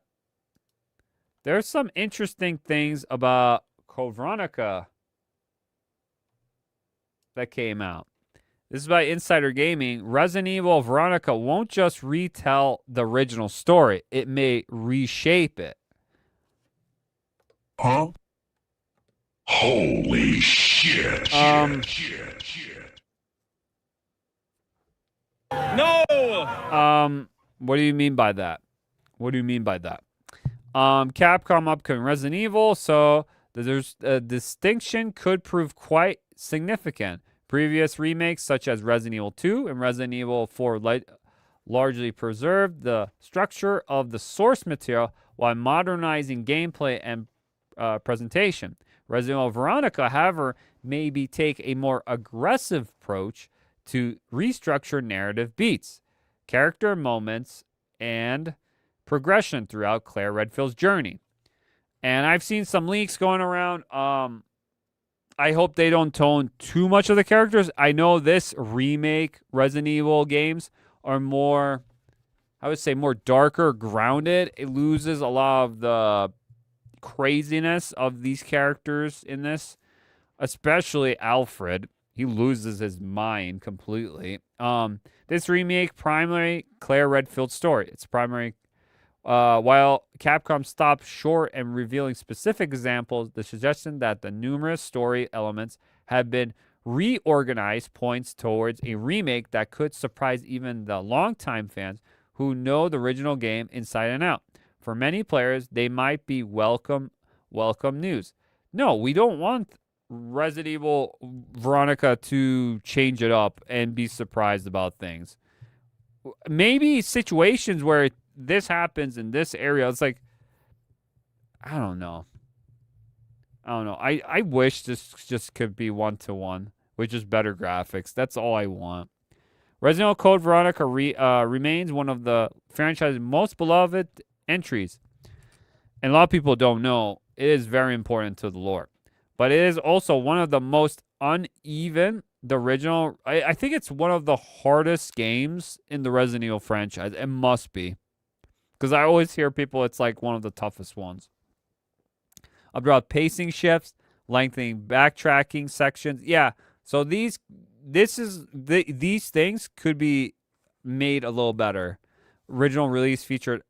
there's some interesting things about Code Veronica that came out. This is by Insider Gaming. Resident Evil Veronica won't just retell the original story. It may reshape it. Huh? Holy shit. No! What do you mean by that? Capcom upcoming Resident Evil, so there's a distinction could prove quite significant. Previous remakes such as Resident Evil 2 and Resident Evil 4 largely preserved the structure of the source material while modernizing gameplay and presentation. Resident Evil Veronica, however, maybe take a more aggressive approach to restructure narrative beats, character moments, and progression throughout Claire Redfield's journey. And I've seen some leaks going around. I hope they don't tone too much of the characters. I know this remake Resident Evil games are more, I would say, more darker, grounded. It loses a lot of the craziness of these characters in this, especially Alfred. He loses his mind completely. This remake primary Claire Redfield story. It's primary. While Capcom stopped short and revealing specific examples, the suggestion that the numerous story elements have been reorganized points towards a remake that could surprise even the longtime fans who know the original game inside and out. For many players, they might be welcome news. No, we don't want Resident Evil Veronica to change it up and be surprised about things. Maybe situations where this happens in this area, it's like, I don't know. I wish this just could be 1-to-1 with just better graphics. That's all I want. Resident Evil Code Veronica remains one of the franchise's most beloved entries. And a lot of people don't know, it is very important to the lore. But it is also one of the most uneven. The original, I think it's one of the hardest games in the Resident Evil franchise. It must be. Because I always hear people, it's like one of the toughest ones. About pacing shifts, lengthening backtracking sections. Yeah, so these things could be made a little better. Original release featured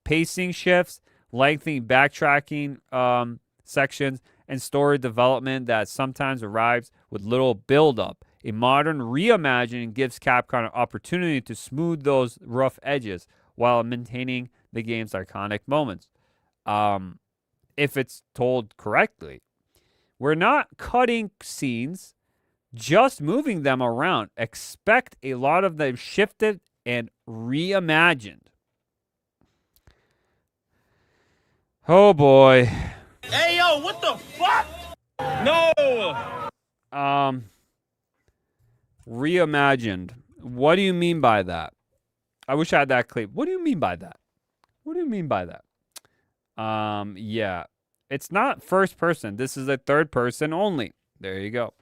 pacing shifts, lengthening backtracking sections, and story development that sometimes arrives with little build-up. A modern reimagining gives Capcom an opportunity to smooth those rough edges while maintaining the game's iconic moments. If it's told correctly. We're not cutting scenes, just moving them around. Expect a lot of them shifted and reimagined. Oh boy. Hey, yo, what the fuck? No! Reimagined. What do you mean by that? I wish I had that clip. What do you mean by that? What do you mean by that? Yeah. It's not first person. This is a third person only. There you go.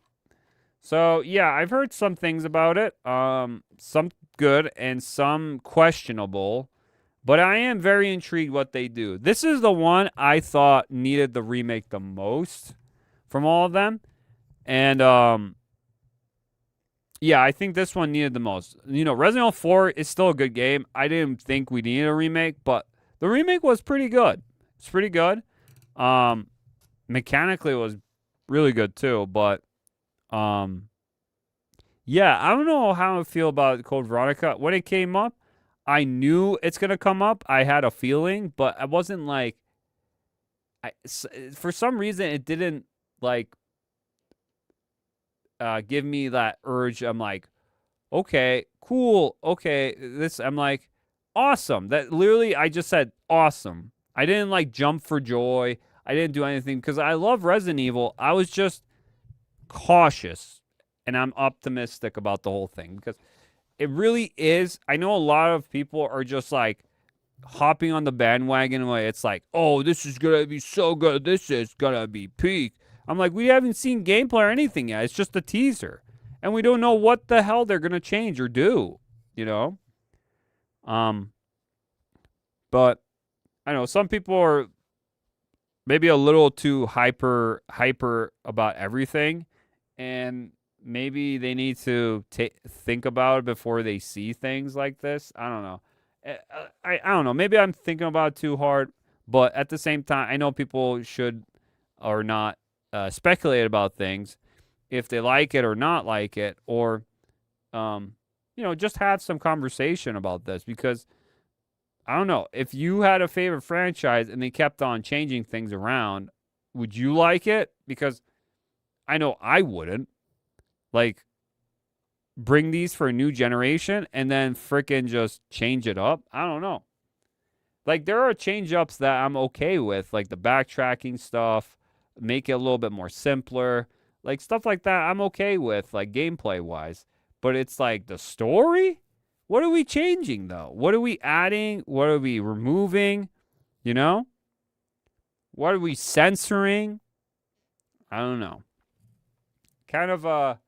So, yeah, I've heard some things about it. Some good and some questionable. But I am very intrigued what they do. This is the one I thought needed the remake the most from all of them. And, yeah, I think this one needed the most. You know, Resident Evil 4 is still a good game. I didn't think we needed a remake, but the remake was pretty good. It's pretty good. Mechanically it was really good too, but yeah, I don't know how I feel about Code Veronica. When it came up, I knew it's gonna come up. I had a feeling, but I wasn't like, for some reason it didn't like give me that urge. I'm like, okay, cool, okay, this. I'm like, awesome. That literally, I just said awesome. I didn't like jump for joy. I didn't do anything because I love Resident Evil. I was just cautious, and I'm optimistic about the whole thing because it really is. I know a lot of people are just like hopping on the bandwagon way. It's like, oh, this is going to be so good. This is going to be peak. I'm like, we haven't seen gameplay or anything yet. It's just a teaser. And we don't know what the hell they're going to change or do, you know? But I know some people are maybe a little too hyper about everything, and maybe they need to think about it before they see things like this. I don't know. I don't know. Maybe I'm thinking about it too hard, but at the same time, I know people should or not speculate about things if they like it or not like it, or you know, just have some conversation about this, because I don't know, if you had a favorite franchise and they kept on changing things around, would you like it? Because I know I wouldn't. Like, bring these for a new generation and then frickin' just change it up. I don't know. Like, there are change ups that I'm okay with, like the backtracking stuff, make it a little bit more simpler, like stuff like that I'm okay with, like gameplay wise. But it's like the story? What are we changing though? What are we adding? What are we removing? You know? What are we censoring? I don't know. Kind of a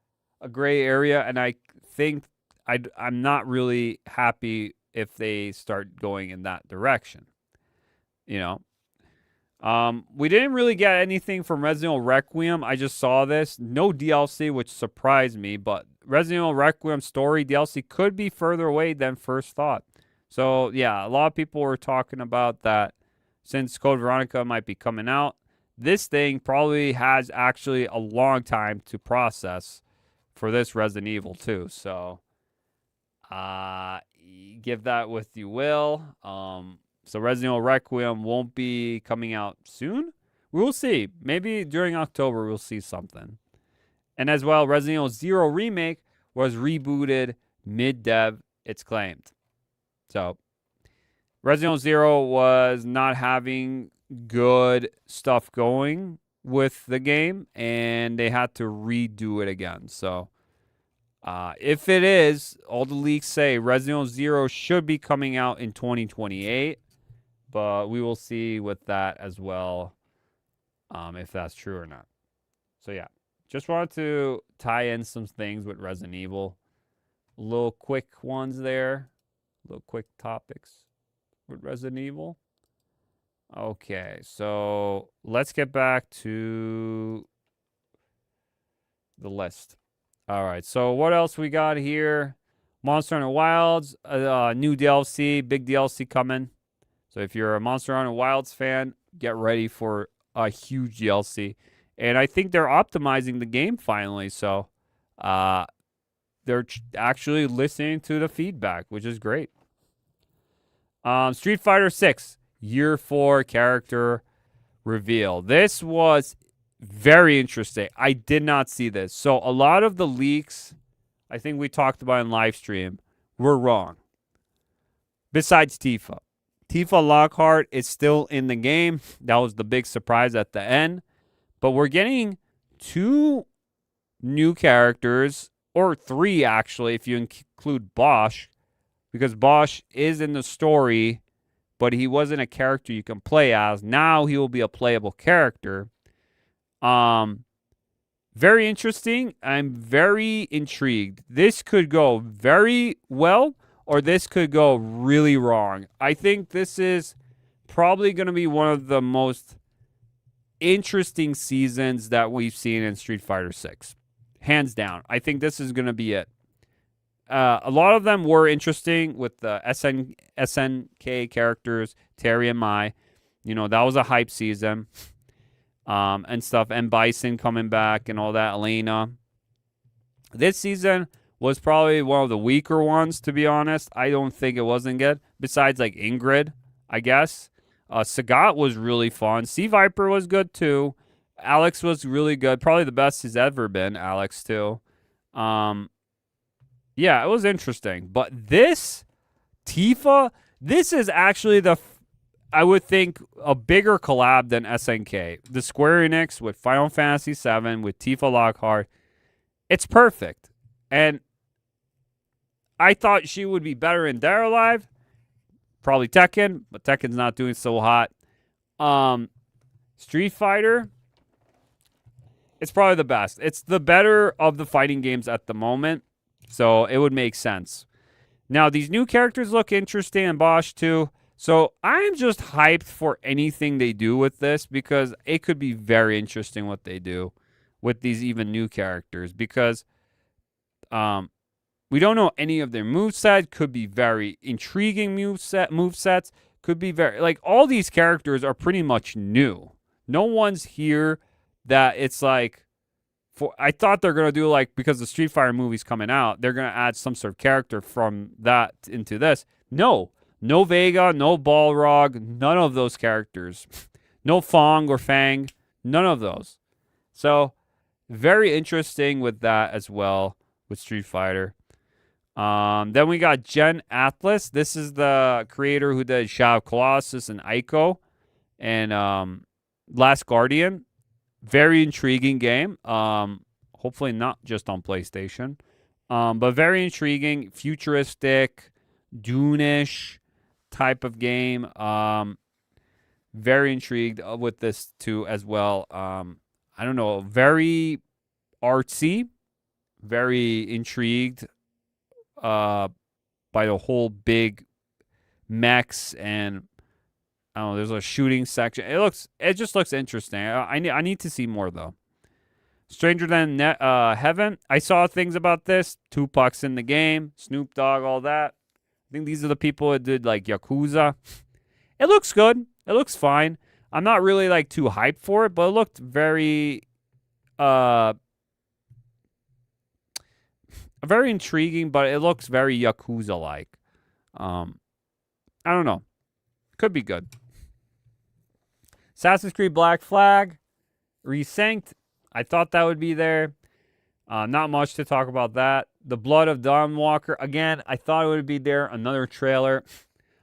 gray area, and I think I'm not really happy if they start going in that direction. You know? We didn't really get anything from Resident Evil Requiem. I just saw this. No DLC, which surprised me, but Resident Evil Requiem story DLC could be further away than first thought. So, yeah, a lot of people were talking about that since Code Veronica might be coming out. This thing probably has actually a long time to process for this Resident Evil too. So, give that with you will. So Resident Evil Requiem won't be coming out soon. We'll see. Maybe during October we'll see something. And as well, Resident Evil 0 Remake was rebooted mid-dev, it's claimed. So Resident Evil 0 was not having good stuff going with the game, and they had to redo it again. So if it is, all the leaks say Resident Evil 0 should be coming out in 2028. But we will see with that as well, if that's true or not. So, yeah. Just wanted to tie in some things with Resident Evil. Little quick ones there. Little quick topics with Resident Evil. Okay, so let's get back to the list. All right, so what else we got here? Monster Hunter Wilds, new DLC, big DLC coming. So if you're a Monster Hunter Wilds fan, get ready for a huge DLC. And I think they're optimizing the game finally. So they're actually listening to the feedback, which is great. Street Fighter 6, Year 4 character reveal. This was very interesting. I did not see this. So a lot of the leaks, I think we talked about in live stream, were wrong. Besides Tifa. Tifa Lockhart is still in the game. That was the big surprise at the end. But we're getting 2 new characters, or 3 actually, if you include Bosch, because Bosch is in the story, but he wasn't a character you can play as. Now he will be a playable character. Very interesting. I'm very intrigued. This could go very well, or this could go really wrong. I think this is probably going to be one of the most interesting seasons that we've seen in Street Fighter 6. Hands down. I think this is going to be it. A lot of them were interesting with the SNK characters, Terry and Mai. You know, that was a hype season. And stuff. And Bison coming back and all that. Elena. This season was probably one of the weaker ones, to be honest. I don't think it wasn't good. Besides, like, Ingrid, I guess. Sagat was really fun. Sea Viper was good, too. Alex was really good. Probably the best he's ever been, Alex, too. Yeah, it was interesting. But this, Tifa, this is actually I would think, a bigger collab than SNK. The Square Enix with Final Fantasy VII, with Tifa Lockhart. It's perfect. And I thought she would be better in Dead or Alive. Probably Tekken, but Tekken's not doing so hot. Street Fighter, it's probably the best. It's the better of the fighting games at the moment, so it would make sense. Now, these new characters look interesting, and Bosch too. So I'm just hyped for anything they do with this, because it could be very interesting what they do with these even new characters, because we don't know any of their moveset. Could be very intriguing movesets. Could be very, like, all these characters are pretty much new. No one's here that it's like, I thought they're going to do, like, because the Street Fighter movie's coming out, they're going to add some sort of character from that into this. No Vega, no Balrog, none of those characters. No Fong or Fang, none of those. So, very interesting with that as well, with Street Fighter. Then we got Jen Atlas. This is the creator who did Shadow of Colossus and Ico and Last Guardian. Very intriguing game. Hopefully not just on PlayStation. But very intriguing, futuristic, Dune-ish type of game. Very intrigued with this too as well. I don't know, very artsy, very intrigued by the whole big mechs, and I don't know, there's a shooting section. It just looks interesting. I need to see more though. Stranger Than Heaven. I saw things about this. Tupac's in the game. Snoop Dogg, all that. I think these are the people that did, like, Yakuza. It looks good. It looks fine. I'm not really, like, too hyped for it, but it looked very very intriguing, but it looks very Yakuza-like. I don't know. Could be good. Assassin's Creed Black Flag. Resynced. I thought that would be there. Not much to talk about that. The Blood of Dawn Walker. Again, I thought it would be there. Another trailer.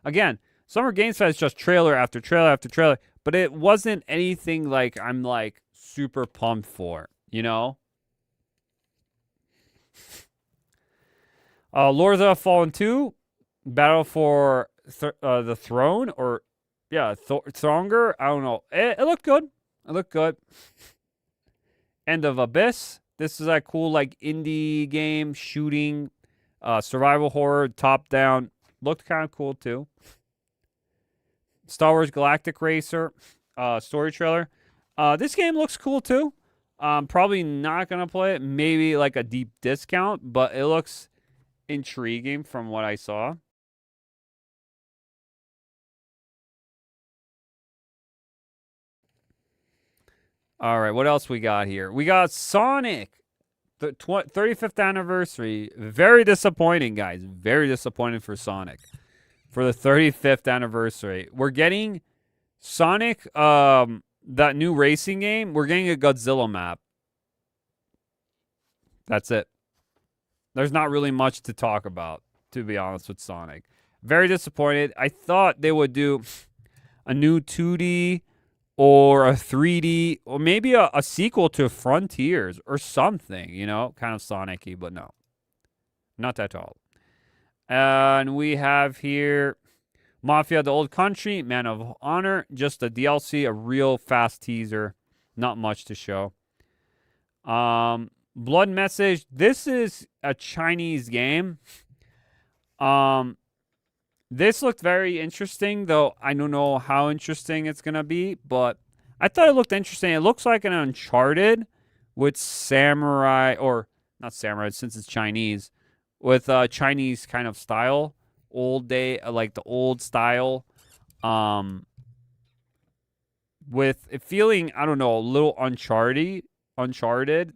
Again, Summer Games Fest is just trailer after trailer after trailer. But it wasn't anything like I'm, like, super pumped for. You know? Lords of Fallen 2. Battle for the Throne. Or, yeah, Thronger. I don't know. It looked good. It looked good. End of Abyss. This is a cool like indie game, shooting, survival horror, top down. Looked kind of cool too. Star Wars Galactic Racer, story trailer. This game looks cool too. Probably not gonna play it. Maybe like a deep discount, but it looks intriguing from what I saw. All right, what else we got here? We got Sonic, the 35th anniversary. Very disappointing, guys. Very disappointing for Sonic. For the 35th anniversary. We're getting Sonic, that new racing game. We're getting a Godzilla map. That's it. There's not really much to talk about, to be honest, with Sonic. Very disappointed. I thought they would do a new 2D or a 3D, or maybe a sequel to Frontiers or something, you know, kind of Sonic-y, but no. Not at all. And we have here Mafia: The Old Country, Man of Honor, just a DLC, a real fast teaser. Not much to show. Blood Message, this is a Chinese game. This looked very interesting, though I don't know how interesting it's going to be, but I thought it looked interesting. It looks like an Uncharted with samurai, or not samurai since it's Chinese, with Chinese kind of style, old day, like the old style, with it feeling, I don't know, a little Uncharted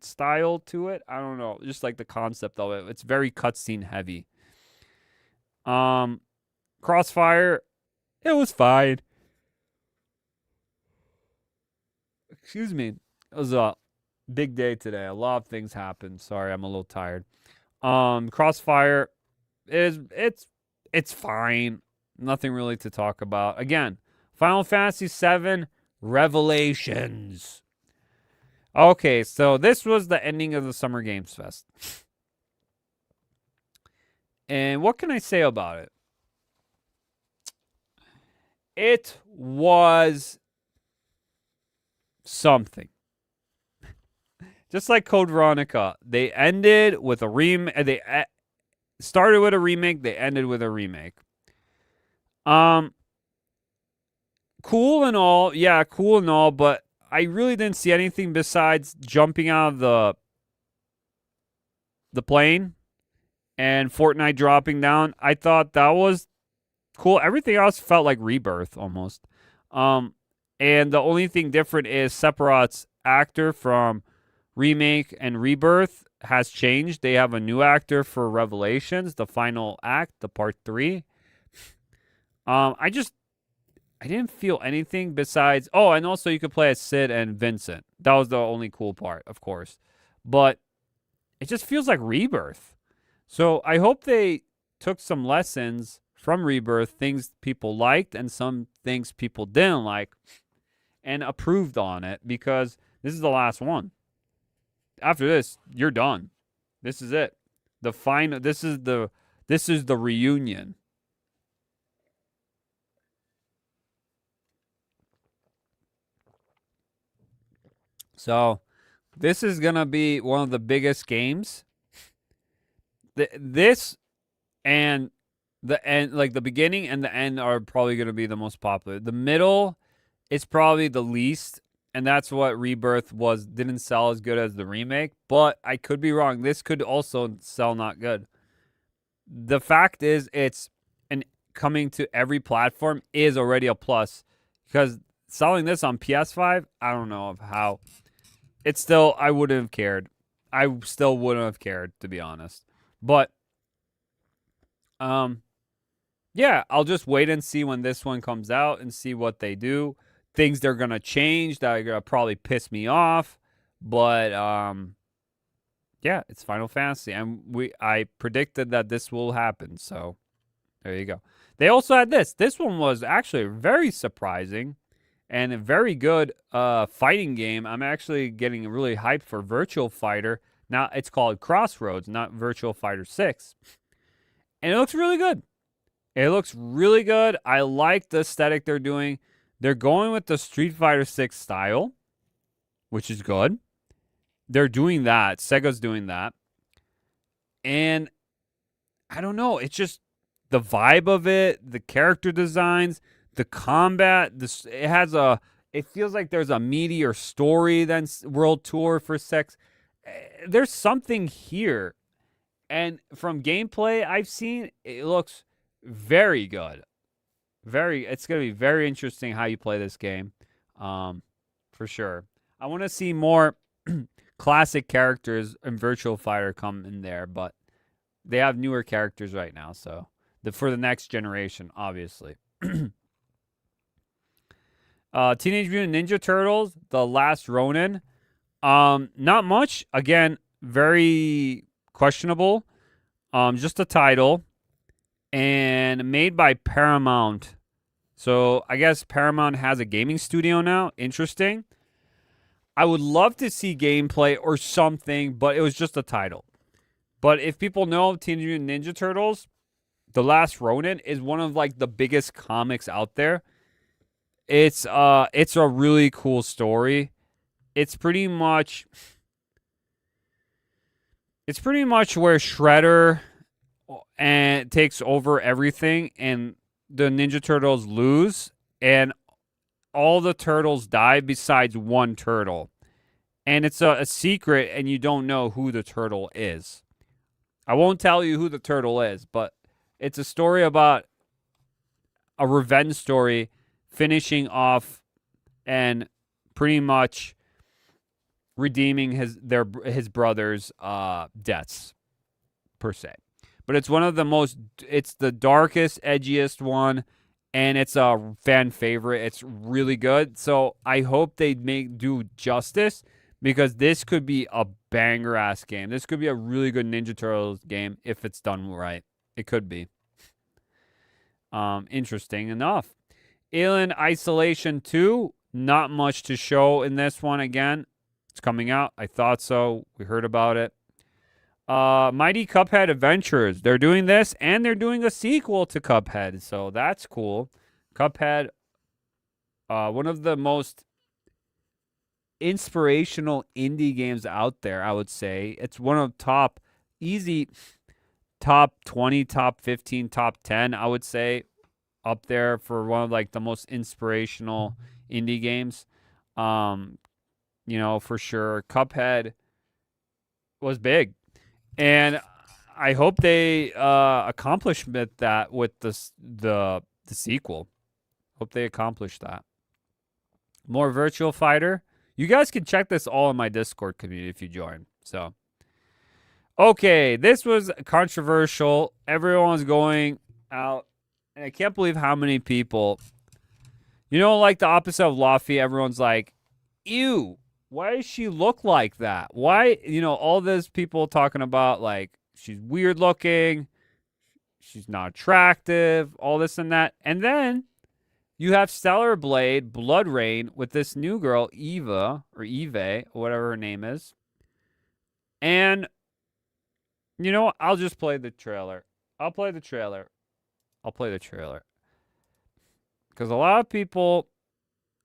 style to it. I don't know, just like the concept of it. It's very cutscene heavy. Crossfire, it was fine. Excuse me. It was a big day today. A lot of things happened. Sorry, I'm a little tired. Crossfire it's fine. Nothing really to talk about. Again, Final Fantasy VII Revelations. Okay, so this was the ending of the Summer Games Fest. And what can I say about it? It was something. Just like Code Veronica, they ended with a they started with a remake, they ended with a remake. Cool and all, yeah, cool and all, but I really didn't see anything besides jumping out of the plane and Fortnite dropping down. I thought that was cool. Everything else felt like Rebirth almost. And the only thing different is Sephiroth's actor from Remake and Rebirth has changed. They have a new actor for Revelations, the final act, the part 3. I didn't feel anything besides, oh, and also you could play as Sid and Vincent. That was the only cool part, of course. But it just feels like Rebirth. So I hope they took some lessons from Rebirth, things people liked and some things people didn't like, and approved on it, because this is the last one. After this, you're done. This is it. The final. This is the reunion. So, this is gonna be one of the biggest games. This and the end, like the beginning and the end, are probably gonna be the most popular. The middle is probably the least, and that's what Rebirth didn't sell as good as the remake. But I could be wrong. This could also sell not good. The fact is, it's coming to every platform is already a plus, because selling this on PS5, I don't know of how. It's still, I wouldn't have cared. I still wouldn't have cared, to be honest. But, yeah, I'll just wait and see when this one comes out and see what they do. Things they're going to change that are going to probably piss me off. But, yeah, it's Final Fantasy. And I predicted that this will happen. So, there you go. They also had this. This one was actually very surprising and a very good fighting game. I'm actually getting really hyped for Virtual Fighter. Now, it's called Crossroads, not Virtual Fighter 6. And it looks really good. It looks really good. I like the aesthetic they're doing. They're going with the Street Fighter 6 style, which is good. they're doing that. Sega's doing that. And I don't know. It's just the vibe of it, the character designs, the combat. It feels like there's a meatier story than World Tour for Sex. There's something here. And from gameplay I've seen, it looks very good. It's going to be very interesting how you play this game. For sure. I want to see more classic characters in Virtual Fighter come in there, but they have newer characters right now, so for the next generation, obviously. Teenage Mutant Ninja Turtles, The Last Ronin. Not much. Again, very questionable. Just a title. And made by Paramount. So I guess Paramount has a gaming studio now. Interesting. I would love to see gameplay or something, but it was just a title. But if people know Teenage Mutant Ninja Turtles, The Last Ronin is one of like the biggest comics out there. It's a really cool story. It's pretty much where Shredder and takes over everything, and the Ninja Turtles lose, and all the turtles die besides one turtle. And it's a secret, and you don't know who the turtle is. I won't tell you who the turtle is, but it's a story about a revenge story finishing off and pretty much redeeming his brother's deaths, per se. But it's it's the darkest, edgiest one, and it's a fan favorite. It's really good. So I hope they do justice, because this could be a banger-ass game. This could be a really good Ninja Turtles game if it's done right. It could be. Interesting enough. Alien Isolation 2, not much to show in this one again. It's coming out. I thought so. We heard about it. Mighty Cuphead Adventures. They're doing this, and they're doing a sequel to Cuphead, so that's cool. Cuphead, one of the most inspirational indie games out there, I would say. It's one of top 20, top 15, top 10, I would say, up there for one of like the most inspirational indie games. For sure. Cuphead was big. And I hope they accomplish that with the sequel. Hope they accomplish that. More Virtual Fighter. You guys can check this all in my Discord community if you join. So, okay, this was controversial. Everyone's going out, and I can't believe how many people. Like the opposite of Luffy, everyone's like, ew, why does she look like that? Why, all these people talking about, like, she's weird looking, she's not attractive, all this and that. And then you have Stellar Blade, Blood Rain, with this new girl, Eva, or Eve, or whatever her name is. And, I'll just play the trailer. I'll play the trailer. Because a lot of people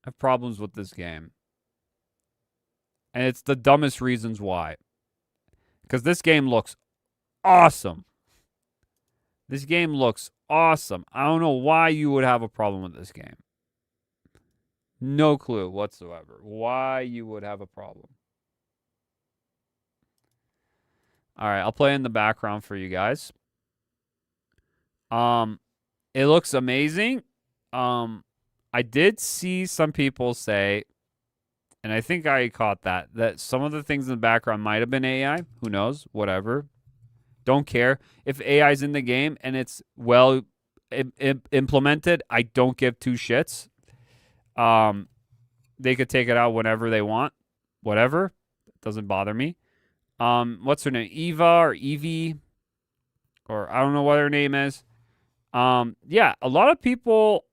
have problems with this game. And it's the dumbest reasons why. Because this game looks awesome. This game looks awesome. I don't know why you would have a problem with this game. No clue whatsoever why you would have a problem. All right, I'll play in the background for you guys. It looks amazing. I did see some people say, and I think I caught that some of the things in the background might have been AI. Who knows? Whatever. Don't care. If AI is in the game and it's well implemented, I don't give two shits. They could take it out whenever they want. Whatever. It doesn't bother me. What's her name? Eva or Evie? Or I don't know what her name is. Yeah, a lot of people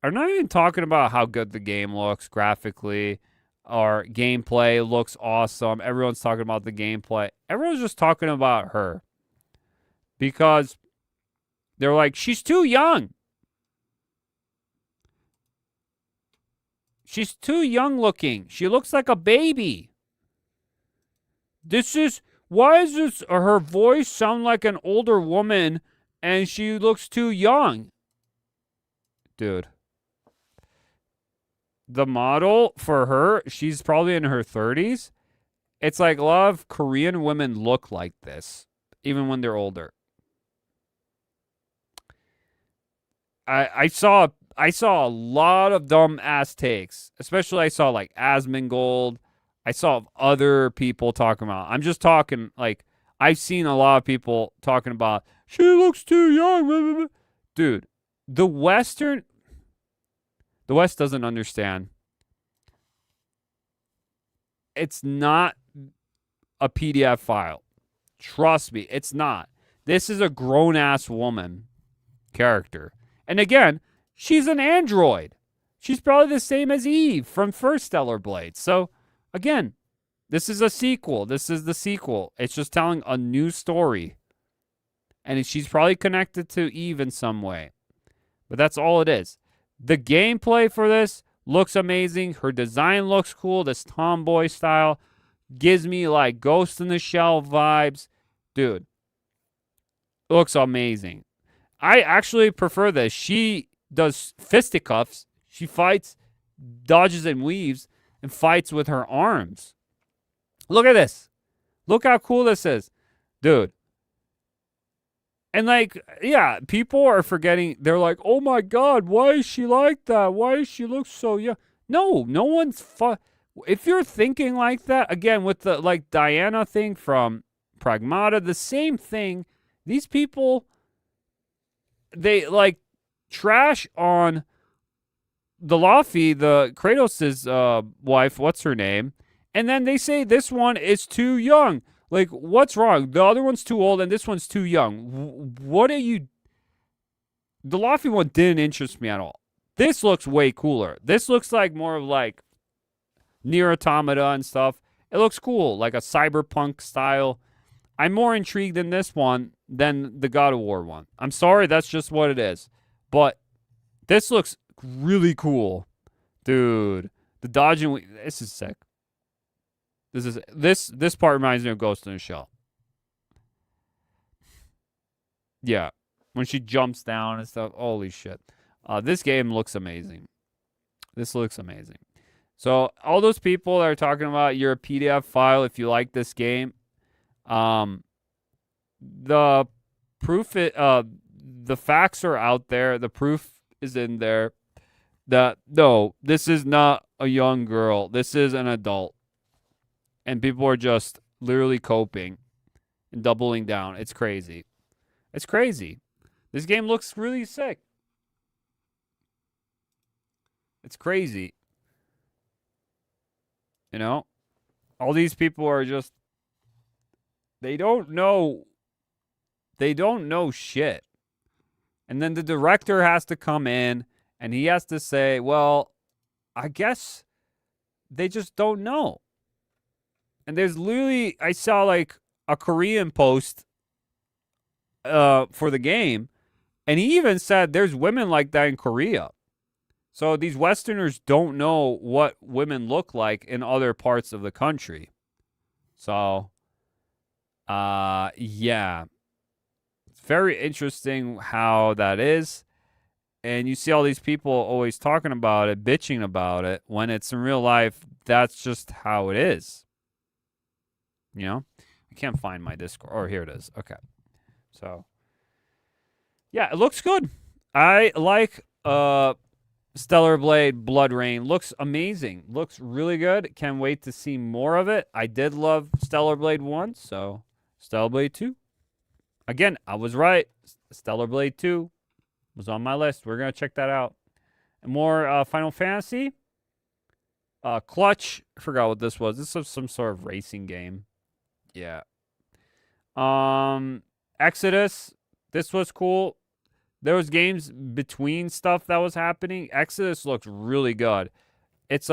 are not even talking about how good the game looks graphically. Or gameplay looks awesome. Everyone's talking about the gameplay. Everyone's just talking about her. Because they're like, she's too young. She's too young looking. She looks like a baby. Why is this, her voice sound like an older woman and she looks too young? Dude. The model for her, she's probably in her 30s. It's like a lot of Korean women look like this, even when they're older. I saw a lot of dumb ass takes. Especially I saw like Asmongold. I saw other people talking about. I'm just talking like I've seen a lot of people talking about she looks too young. Dude, the West doesn't understand. It's not a PDF file. Trust me, it's not. This is a grown-ass woman character. And again, she's an android. She's probably the same as Eve from first Stellar Blade. So, again, this is a sequel. This is the sequel. It's just telling a new story. And she's probably connected to Eve in some way. But that's all it is. The gameplay for this looks amazing. Her design looks cool. This tomboy style gives me like Ghost in the Shell vibes. Dude, it looks amazing. I actually prefer this. She does fisticuffs. She fights, dodges and weaves, and fights with her arms. Look at this. Look how cool this is. Dude. And like, yeah, people are forgetting. They're like, oh my God, why is she like that? Why does she look so young? No one's if you're thinking like that, again, with the like Diana thing from Pragmata, the same thing. These people, they like trash on the Laufey, the Kratos' wife, what's her name? And then they say this one is too young. Like, what's wrong? The other one's too old and this one's too young. What are you... The Laufey one didn't interest me at all. This looks way cooler. This looks like more of like Nier Automata and stuff. It looks cool, like a cyberpunk style. I'm more intrigued in this one than the God of War one. I'm sorry, that's just what it is. But this looks really cool. Dude, the dodging... This is sick. This part reminds me of Ghost in the Shell. Yeah. When she jumps down and stuff. Holy shit. This game looks amazing. This looks amazing. So all those people that are talking about your PDF file, if you like this game, the proof, the facts are out there. The proof is in there that no, this is not a young girl. This is an adult. And people are just literally coping and doubling down. It's crazy. It's crazy. This game looks really sick. It's crazy. You know? All these people are just... They don't know shit. And then the director has to come in and he has to say, well, I guess they just don't know. And there's literally, I saw like a Korean post for the game, and he even said there's women like that in Korea. So these Westerners don't know what women look like in other parts of the country. So, yeah. It's very interesting how that is. And you see all these people always talking about it, bitching about it, when it's in real life, that's just how it is. You know, I can't find my Discord. Oh, here it is. Okay. So, yeah, it looks good. I like Stellar Blade Blood Rain. Looks amazing. Looks really good. Can't wait to see more of it. I did love Stellar Blade 1, so Stellar Blade 2. Again, I was right. Stellar Blade 2 was on my list. We're going to check that out. And more Final Fantasy. Clutch. I forgot what this was. This was some sort of racing game. Yeah. Exodus. This was cool. There was games between stuff that was happening. Exodus looks really good. It's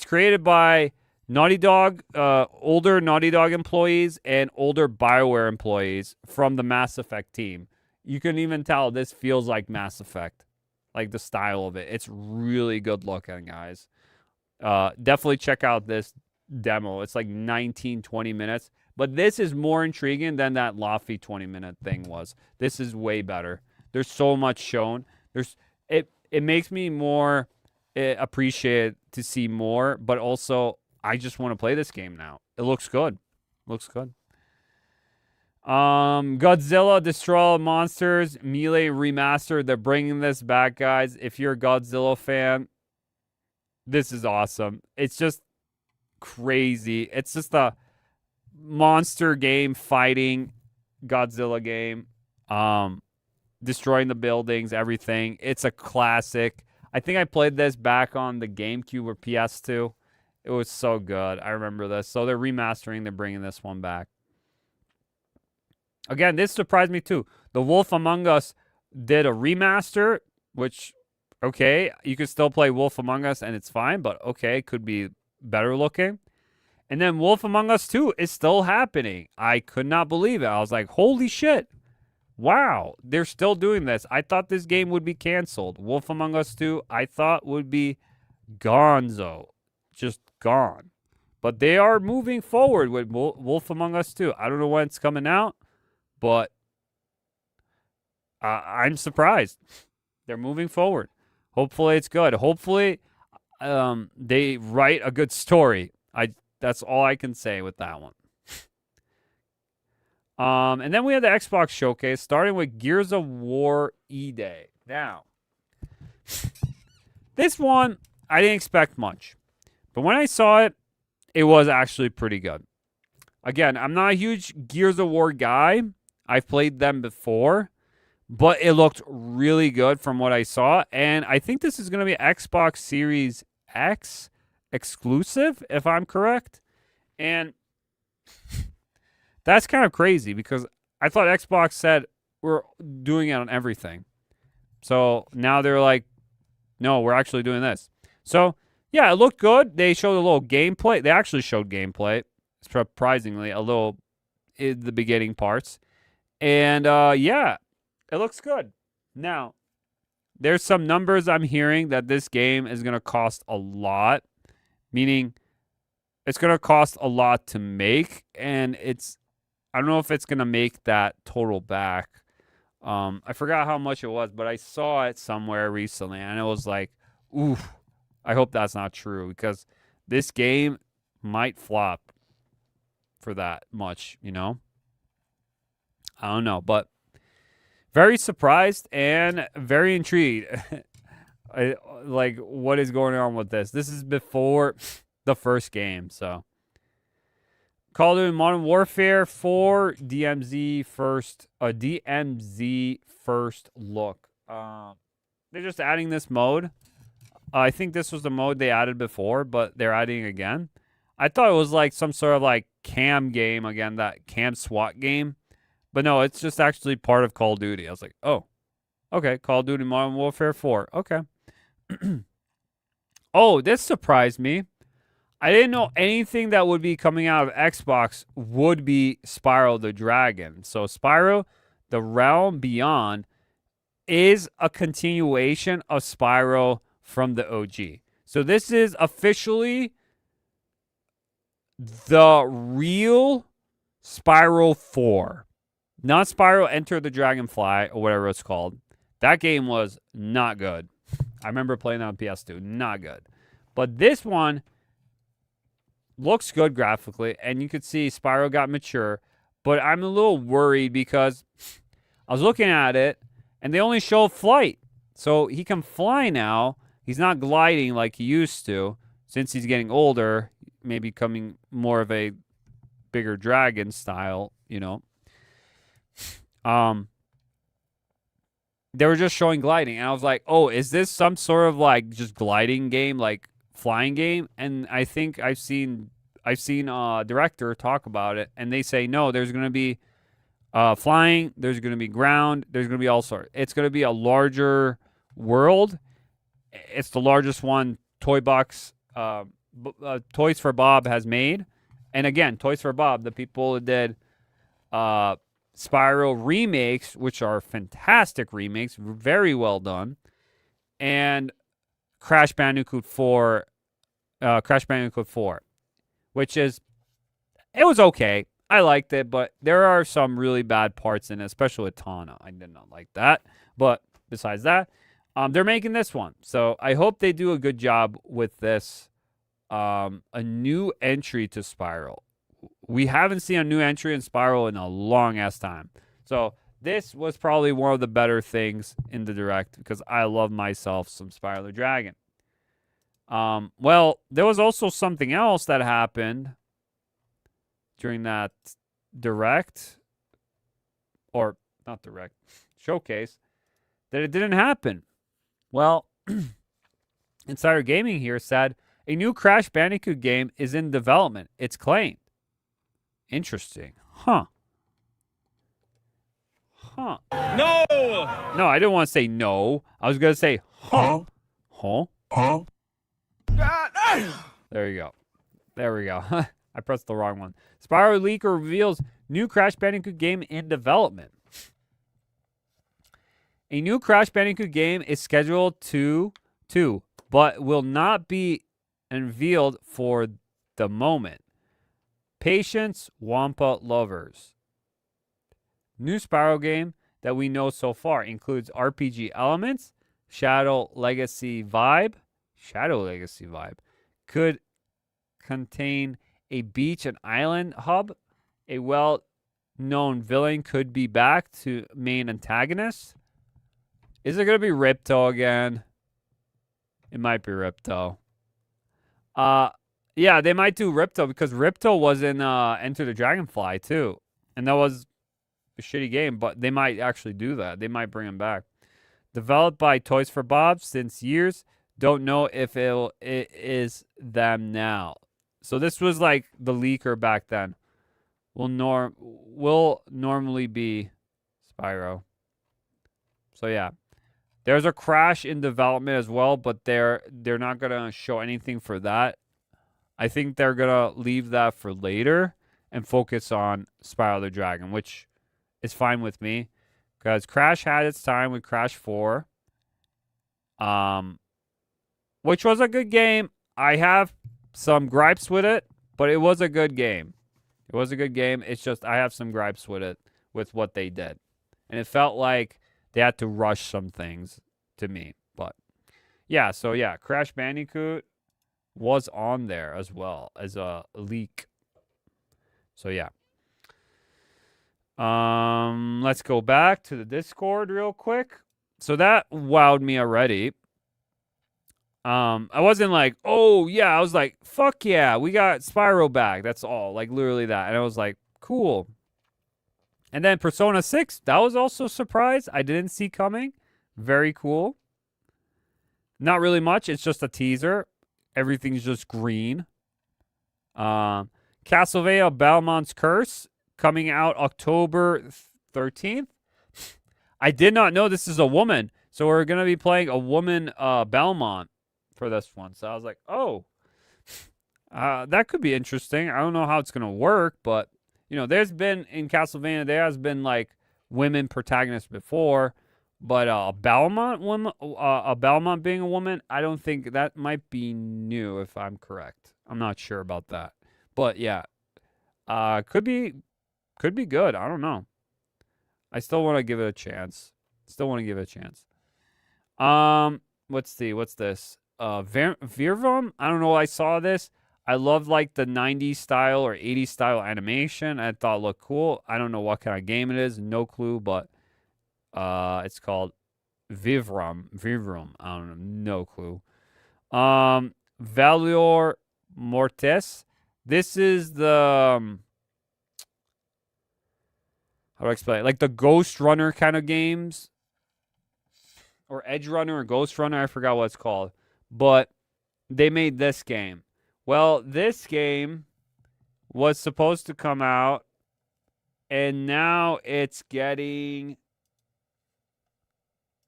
created by Naughty Dog, older Naughty Dog employees and older BioWare employees from the Mass Effect team. You can even tell this feels like Mass Effect, like the style of it. It's really good looking, guys. Definitely check out this demo. It's like 19, 20 minutes. But this is more intriguing than that Lofty 20-minute thing was. This is way better. There's so much shown. It makes me more appreciate to see more, but also I just want to play this game now. It looks good. Looks good. Godzilla Destroy All Monsters Melee Remastered. They're bringing this back, guys. If you're a Godzilla fan, this is awesome. It's just crazy. It's just a monster game fighting Godzilla game. Destroying the buildings, everything. It's a classic. I think I played this back on the GameCube or PS2. It was so good. I remember this. So they're remastering. They're bringing this one back. Again, this surprised me too. The Wolf Among Us did a remaster, which, okay, you could still play Wolf Among Us and it's fine, but okay, could be better looking. And then Wolf Among Us 2 is still happening. I could not believe it. I was like, holy shit. Wow, they're still doing this. I thought this game would be canceled. Wolf Among Us 2, I thought would be gonzo. Just gone. But they are moving forward with Wolf Among Us 2. I don't know when it's coming out, but I'm surprised. They're moving forward. Hopefully it's good. Hopefully they write a good story. That's all I can say with that one. And then we have the Xbox showcase, starting with Gears of War E-Day. Now, this one, I didn't expect much. But when I saw it, it was actually pretty good. Again, I'm not a huge Gears of War guy. I've played them before. But it looked really good from what I saw. And I think this is going to be Xbox Series X exclusive, if I'm correct. And that's kind of crazy because I thought Xbox said we're doing it on everything. So now they're like, no, we're actually doing this. So, yeah, it looked good. They showed a little gameplay. They actually showed gameplay, surprisingly, a little in the beginning parts. And, yeah, it looks good. Now, there's some numbers I'm hearing that this game is going to cost a lot, meaning it's going to cost a lot to make, and I don't know if it's going to make that total back. I forgot how much it was, but I saw it somewhere recently, and it was like, oof, I hope that's not true, because this game might flop for that much, you know? I don't know, but very surprised and very intrigued. Like, what is going on with this? This is before the first game, so. Call of Duty Modern Warfare 4 DMZ first look. They're just adding this mode. I think this was the mode they added before, but they're adding it again. I thought it was like some sort of like cam game again, that cam SWAT game. But no, it's just actually part of Call of Duty. I was like, oh, okay, Call of Duty Modern Warfare 4. Okay. Oh, this surprised me. I didn't know anything that would be coming out of Xbox would be Spyro the Dragon. So Spyro, the Realm Beyond, is a continuation of Spyro from the OG. So this is officially the real Spyro 4. Not Spyro Enter the Dragonfly or whatever it's called. That game was not good. I remember playing that on PS2. Not good. But this one looks good graphically, and you could see Spyro got mature, but I'm a little worried because I was looking at it, and they only show flight. So he can fly now. He's not gliding like he used to. Since he's getting older, maybe becoming more of a bigger dragon style, you know. They were just showing gliding, and I was like, oh, is this some sort of like just gliding game, like flying game? And I think I've seen a director talk about it, and they say no, there's going to be flying, there's going to be ground, there's going to be all sorts. It's going to be a larger world. It's the largest one Toys for Bob has made. And again, Toys for Bob, the people that did Spyro remakes, which are fantastic remakes, very well done, and Crash Bandicoot 4, which is, it was okay. I liked it, but there are some really bad parts in it, especially with Tana. I did not like that. But besides that, they're making this one. So I hope they do a good job with this. A new entry to Spiral. We haven't seen a new entry in Spiral in a long ass time. So this was probably one of the better things in the Direct because I love myself some Spiral the Dragon. Well, there was also something else that happened during that Direct, or not Direct, showcase, that it didn't happen. Well, Insider Gaming here said a new Crash Bandicoot game is in development. It's claimed. Interesting. Huh. No, I didn't want to say no. I was going to say, huh. There you go. There we go. I pressed the wrong one. Spyro Leaker reveals new Crash Bandicoot game in development. A new Crash Bandicoot game is scheduled but will not be unveiled for the moment. Patience, Wampa lovers. New Spyro game that we know so far includes RPG elements, Shadow Legacy vibe, could contain a beach and island hub. A well-known villain could be back to main antagonist. Is it going to be Ripto again? It might be Ripto. Yeah, they might do Ripto because Ripto was in Enter the Dragonfly too. And that was a shitty game, but they might actually do that. They might bring him back. Developed by Toys for Bob since years. Don't know if it is them now. So this was like the leaker back then. Will normally be Spyro. So yeah. There's a Crash in development as well, but they're not gonna show anything for that. I think they're gonna leave that for later and focus on Spyro the Dragon, which is fine with me. Because Crash had its time with Crash 4. Which was a good game. I have some gripes with it, but it was a good game. It was a good game. It's just I have some gripes with it, with what they did. And it felt like they had to rush some things to me. But yeah, so yeah, Crash Bandicoot was on there as well as a leak. So yeah. Let's go back to the Discord real quick. So that wowed me already. I wasn't like, oh yeah, I was like, fuck yeah, we got Spyro back. That's all, like literally that. And I was like, cool. And then Persona 6, that was also a surprise. I didn't see coming. Very cool. Not really much. It's just a teaser. Everything's just green. Castlevania Belmont's Curse coming out October 13th. I did not know this is a woman. So we're going to be playing a woman Belmont for this one. So I was like, oh, that could be interesting. I don't know how it's going to work, but you know, there's been in Castlevania, there has been like women protagonists before, but a Belmont being a woman, I don't think that might be new if I'm correct. I'm not sure about that, but yeah, could be good. I don't know. I still want to give it a chance. Let's see. What's this? Virvam? I don't know. I saw this. I love like the 90s style or 80s style animation. I thought it looked cool. I don't know what kind of game it is. No clue, but it's called Vivram. I don't know. No clue. Valor Mortis. This is the how do I explain it? Like the Ghost Runner kind of games. Or Edge Runner or Ghost Runner. I forgot what it's called. But they made this game. Well, this game was supposed to come out. And now it's getting...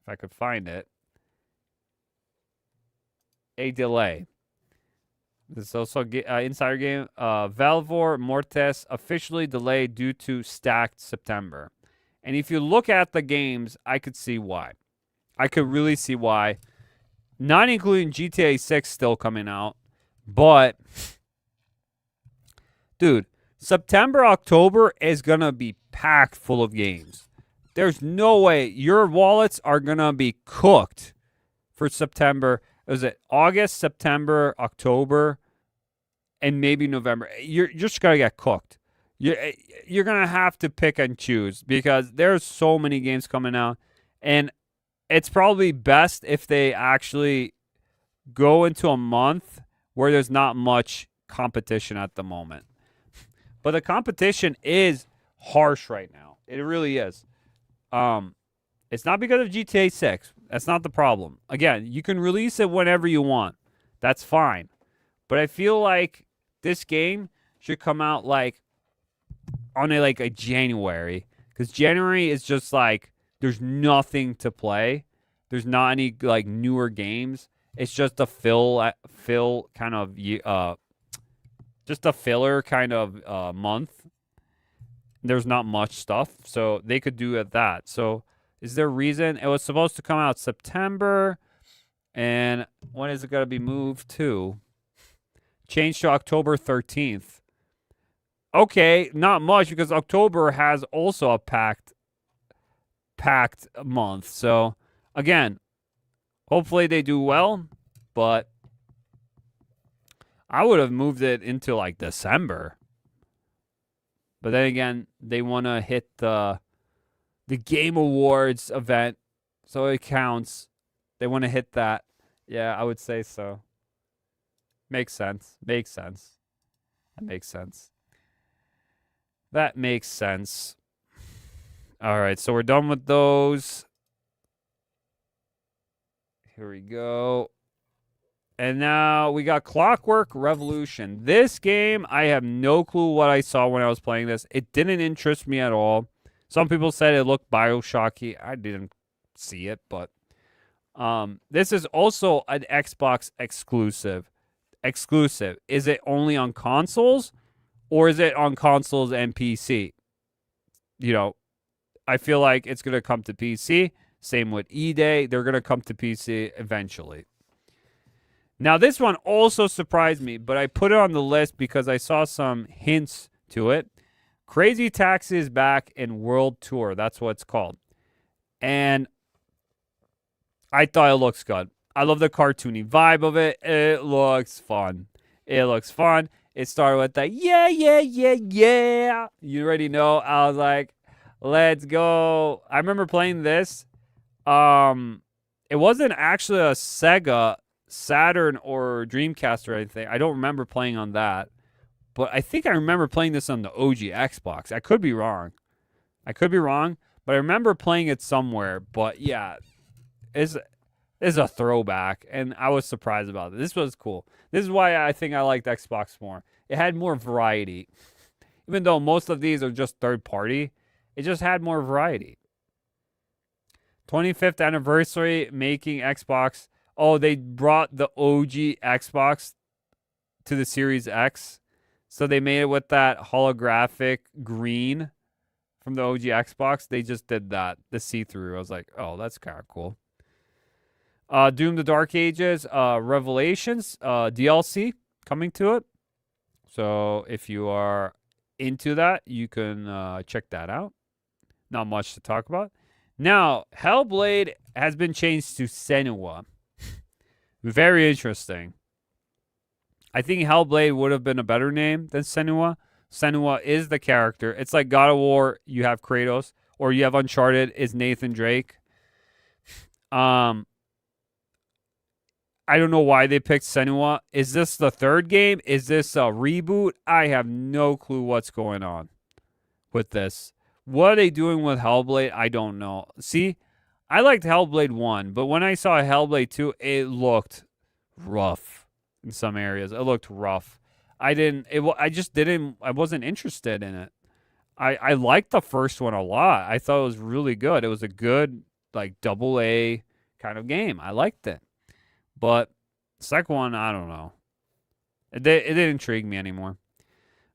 If I could find it. A delay. This is also Insider Game. Valor Mortis officially delayed due to stacked September. And if you look at the games, I could see why. I could really see why. Not including GTA 6 still coming out. But Dude, September, October is going to be packed full of games. There's no way your wallets are going to be cooked for September. Is it August, September, October, and maybe November? You're just going to get cooked. You're going to have to pick and choose because there's so many games coming out. And it's probably best if they actually go into a month where there's not much competition at the moment. But the competition is harsh right now. It really is. It's not because of GTA 6. That's not the problem. Again, you can release it whenever you want. That's fine. But I feel like this game should come out like on a January, because January is just like there's nothing to play. There's not any like newer games. It's just a fill kind of just a filler kind of month. There's not much stuff, so they could do it that. So is there a reason? It was supposed to come out September, and when is it going to be moved to? Changed to October 13th. Okay, not much because October has also a packed month. So, again, hopefully they do well, but I would have moved it into like December. But then again, they want to hit the Game Awards event, so it counts. They want to hit that. Yeah, I would say so. Makes sense. That makes sense. That makes sense. All right, so we're done with those. Here we go. And now we got Clockwork Revolution. This game, I have no clue what I saw when I was playing this. It didn't interest me at all. Some people said it looked Bioshocky. I didn't see it, but this is also an Xbox exclusive. Is it only on consoles? Or is it on consoles and PC? You know, I feel like it's going to come to PC. Same with E-Day. They're going to come to PC eventually. Now, this one also surprised me, but I put it on the list because I saw some hints to it. Crazy Taxi is back in World Tour. That's what it's called. And I thought it looks good. I love the cartoony vibe of it. It looks fun. It started with the yeah. You already know. I was like, let's go. I remember playing this. It wasn't actually a Sega, Saturn, or Dreamcast or anything. I don't remember playing on that. But I think I remember playing this on the OG Xbox. I could be wrong. But I remember playing it somewhere. But yeah, it's a throwback. And I was surprised about it. This was cool. This is why I think I liked Xbox more. It had more variety. Even though most of these are just third party, it just had more variety. 25th anniversary making Xbox. Oh, they brought the OG Xbox to the Series X. So they made it with that holographic green from the OG Xbox. They just did that, the see-through. I was like, oh, that's kind of cool. Doom the Dark Ages, Revelations, DLC coming to it. So if you are into that, you can check that out. Not much to talk about. Now, Hellblade has been changed to Senua. Very interesting. I think Hellblade would have been a better name than Senua. Senua is the character. It's like God of War, you have Kratos, or you have Uncharted, is Nathan Drake. I don't know why they picked Senua. Is this the third game? Is this a reboot? I have no clue what's going on with this. What are they doing with Hellblade? I don't know. See, I liked Hellblade 1, but when I saw Hellblade 2, it looked rough in some areas. It looked rough. I wasn't interested in it. I liked the first one a lot. I thought it was really good. It was a good, like, AA kind of game. I liked it. But second one, I don't know. It didn't intrigue me anymore.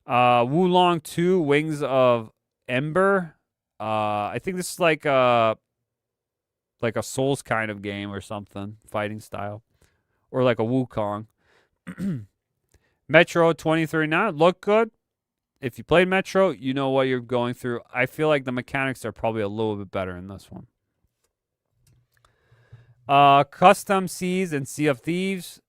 Wulong 2, Wings of Ember. I think this is like a Souls kind of game or something, fighting style, or like a Wukong. Metro 2039 looked good. if you played Metro, you know what you're going through. I feel like the mechanics are probably a little bit better in this one. Custom Seas and Sea of Thieves.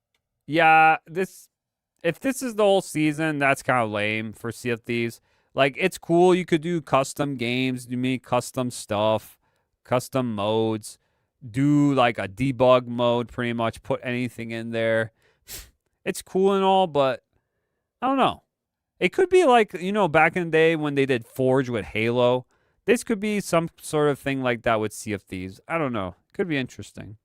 Yeah, if this is the whole season, that's kind of lame for Sea of Thieves. Like, it's cool. You could do custom games, you make custom stuff, custom modes, do like a debug mode, pretty much put anything in there. It's cool and all, but I don't know. It could be like, back in the day when they did Forge with Halo. This could be some sort of thing like that with Sea of Thieves. I don't know. Could be interesting.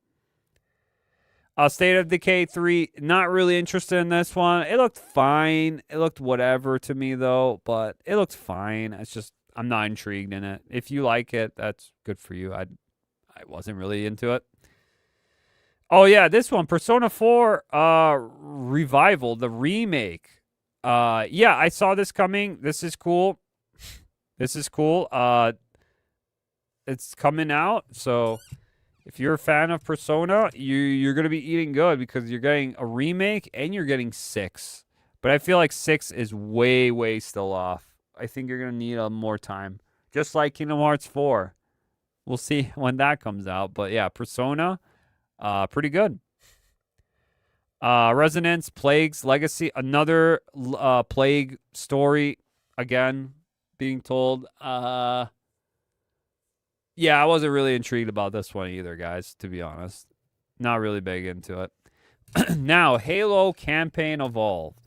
State of Decay 3, not really interested in this one. It looked fine. It looked whatever to me, though, but it looked fine. It's just, I'm not intrigued in it. If you like it, that's good for you. I wasn't really into it. Oh, yeah, this one, Persona 4 Revival, the remake. Yeah, I saw this coming. This is cool. This is cool. It's coming out, so if you're a fan of Persona, you're going to be eating good because you're getting a remake and you're getting 6. But I feel like 6 is way, way still off. I think you're going to need more time. Just like Kingdom Hearts 4. We'll see when that comes out. But yeah, Persona, pretty good. Resonance, Plagues, Legacy, another Plague story, again, being told. Yeah, I wasn't really intrigued about this one either, guys, to be honest. Not really big into it. Now, Halo Campaign Evolved.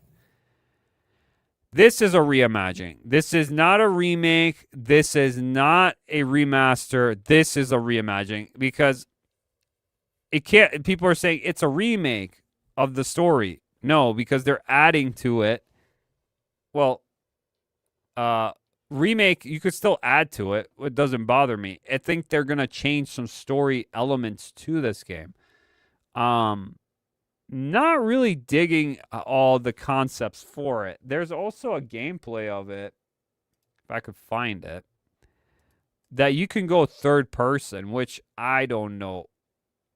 This is a reimagining. This is not a remake. This is not a remaster. This is a reimagining because it can't. People are saying it's a remake of the story. No, because they're adding to it. Well, remake, you could still add to it. It doesn't bother me. I think they're going to change some story elements to this game. Not really digging all the concepts for it. There's also a gameplay of it, if I could find it, that you can go third person, which I don't know.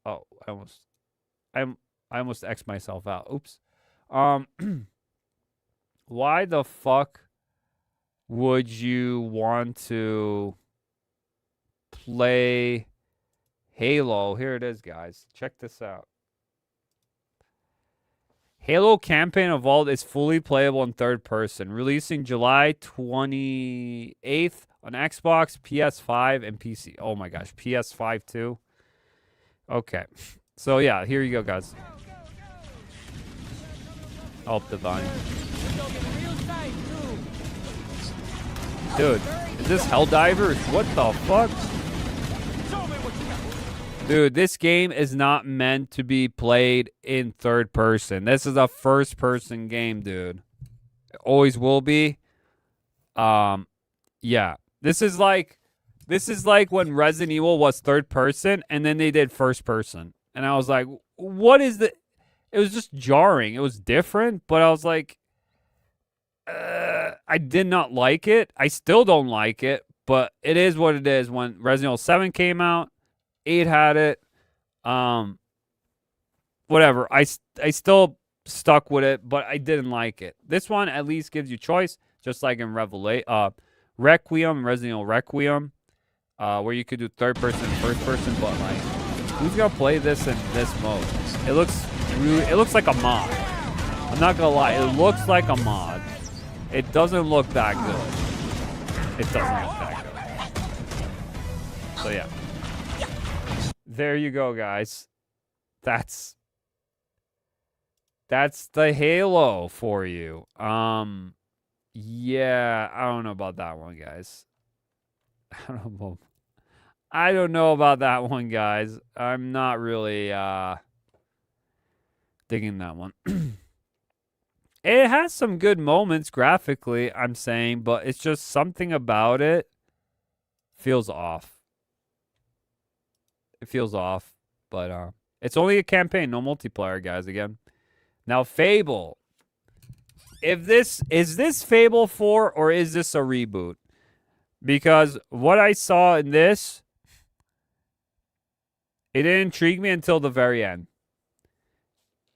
Oh, I almost X'd myself out. Oops. Why the fuck would you want to play Halo? Here it is, guys. Check this out. Halo Campaign Evolved is fully playable in third person, releasing July 28th on Xbox, PS5, and PC. Oh my gosh, PS5 too? Okay. So yeah, here you go, guys. Oh, Divine. Dude, is this Helldivers? What the fuck? Dude, this game is not meant to be played in third person. This is a first person game, dude. It always will be. Yeah. This is like when Resident Evil was third person and then they did first person. And I was like, what is the... It was just jarring. It was different, but I was like, I did not like it. I still don't like it, but it is what it is. When Resident Evil 7 came out, 8 had it. Whatever. I still stuck with it, but I didn't like it. This one at least gives you choice, just like in Requiem, Resident Evil Requiem, where you could do third person and first person, but like, who's gonna play this in this mode? It looks like a mod. I'm not gonna lie, it looks like a mod. It doesn't look that good. It doesn't look that good. So yeah. There you go, guys. That's the Halo for you. Yeah, I don't know about that one, guys. I don't know about that one, guys. I'm not really digging that one. It has some good moments graphically, I'm saying, but it's just something about it feels off. It feels off, but it's only a campaign, no multiplayer, guys, again. Now, Fable. Is this Fable 4 or is this a reboot? Because what I saw in this, it didn't intrigue me until the very end.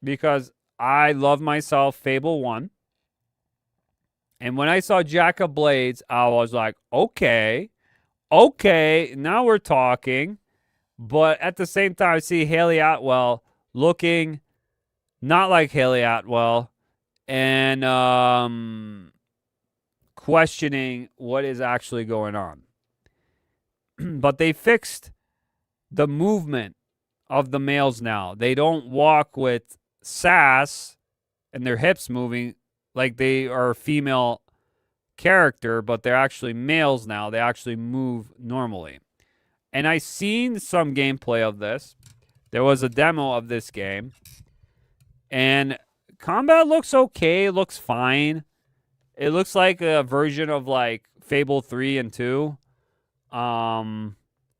Because I love myself Fable 1. And when I saw Jack of Blades, I was like, okay, now we're talking. But at the same time, I see Haley Atwell looking not like Haley Atwell and questioning what is actually going on. But they fixed the movement of the males now. They don't walk with sass and their hips moving like they are a female character, but they're actually males now. They actually move normally. And I seen some gameplay of this. There was a demo of this game. And combat looks okay. It looks fine. It looks like a version of like Fable 3 and 2.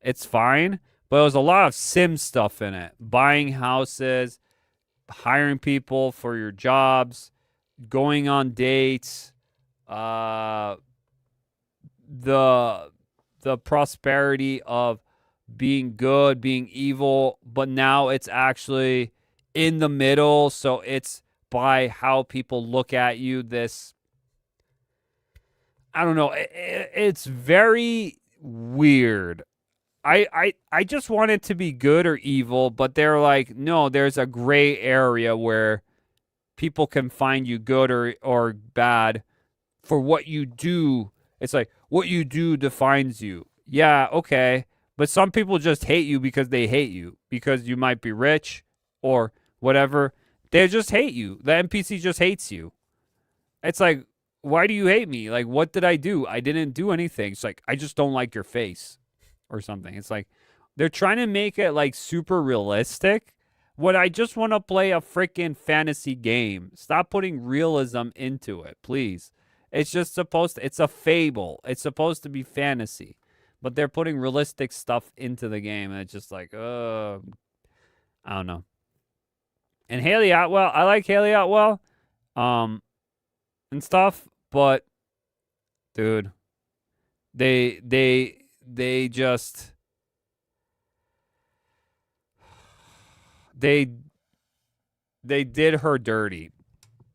It's fine. But there was a lot of sim stuff in it. Buying houses, hiring people for your jobs, going on dates, the prosperity of being good, being evil, but now it's actually in the middle, so it's by how people look at you. This, I don't know, it's very weird. I just want it to be good or evil, but they're like, no, there's a gray area where people can find you good or bad for what you do. It's like, what you do defines you. Yeah, okay. But some people just hate you because they hate you. Because you might be rich or whatever. They just hate you. The NPC just hates you. It's like, why do you hate me? Like, what did I do? I didn't do anything. It's like, I just don't like your face or something. It's like, they're trying to make it like super realistic when I just want to play a freaking fantasy game. Stop putting realism into it, please. It's just supposed to, it's a fable. It's supposed to be fantasy. But they're putting realistic stuff into the game, and it's just like, I don't know. And Haley Atwell, I like Haley Atwell, and stuff, but dude, they just they did her dirty.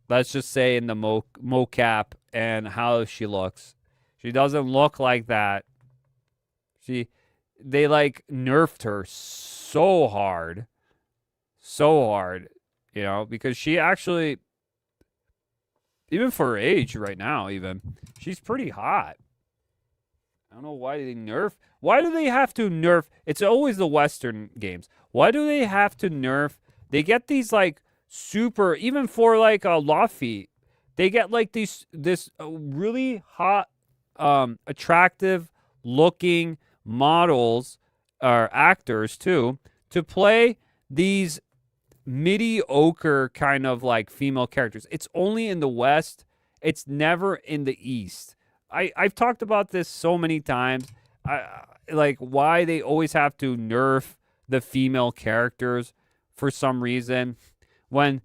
Let's just say in the mocap and how she looks. She doesn't look like that. They like nerfed her so hard, you know, because she actually, even for her age right now, even, she's pretty hot. I don't know why they nerf. Why do they have to nerf? It's always the Western games. Why do they have to nerf? They get these like super, even for like a Luffy, they get like this really hot, attractive looking models or actors too to play these mediocre kind of like female characters. It's only in the West. It's never in the East. I've talked about this so many times. Like why they always have to nerf the female characters for some reason when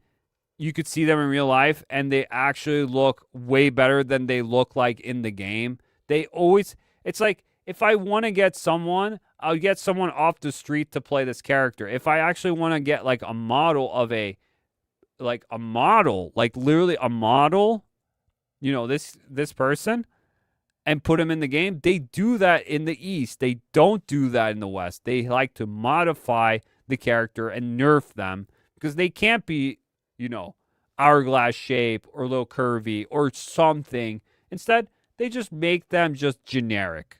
you could see them in real life and they actually look way better than they look like in the game. They always, it's like, if I want to get someone, I'll get someone off the street to play this character. If I actually want to get like a model of like literally a model, you know, this person, and put him in the game, they do that in the East. They don't do that in the West. They like to modify the character and nerf them because they can't be, you know, hourglass shape or a little curvy or something. Instead, they just make them just generic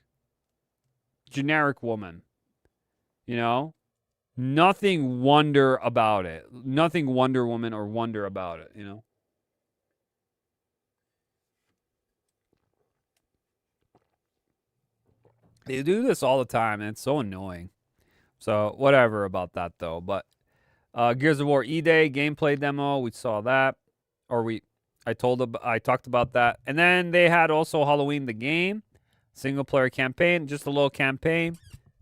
woman, you know, nothing Wonder about it, nothing Wonder Woman or Wonder about it, you know. They do this all the time, and it's so annoying. So whatever about that though. But Gears of War E-Day gameplay demo, we saw that, or I talked about that, and then they had also Halloween the game. Single player campaign, just a little campaign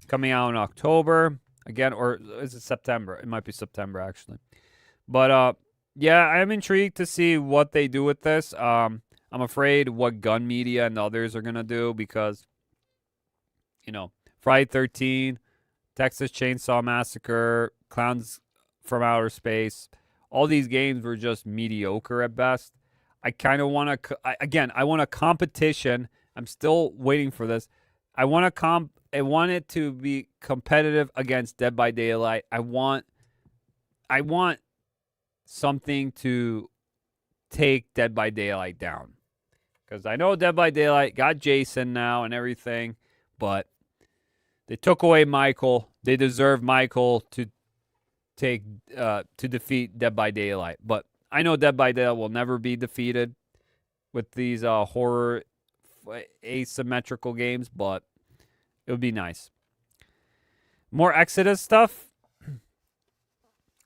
coming out in October again, or is it September? It might be September actually. But yeah, I'm intrigued to see what they do with this. I'm afraid what Gun Media and others are gonna do because, you know, Friday 13, Texas Chainsaw Massacre, Clowns from Outer Space, all these games were just mediocre at best. I kind of want to again, I want a competition. I'm still waiting for this. I want it to be competitive against Dead by Daylight. I want something to take Dead by Daylight down. Because I know Dead by Daylight got Jason now and everything, but they took away Michael. They deserve Michael to defeat Dead by Daylight. But I know Dead by Daylight will never be defeated with these horror asymmetrical games, but it would be nice. More Exodus stuff.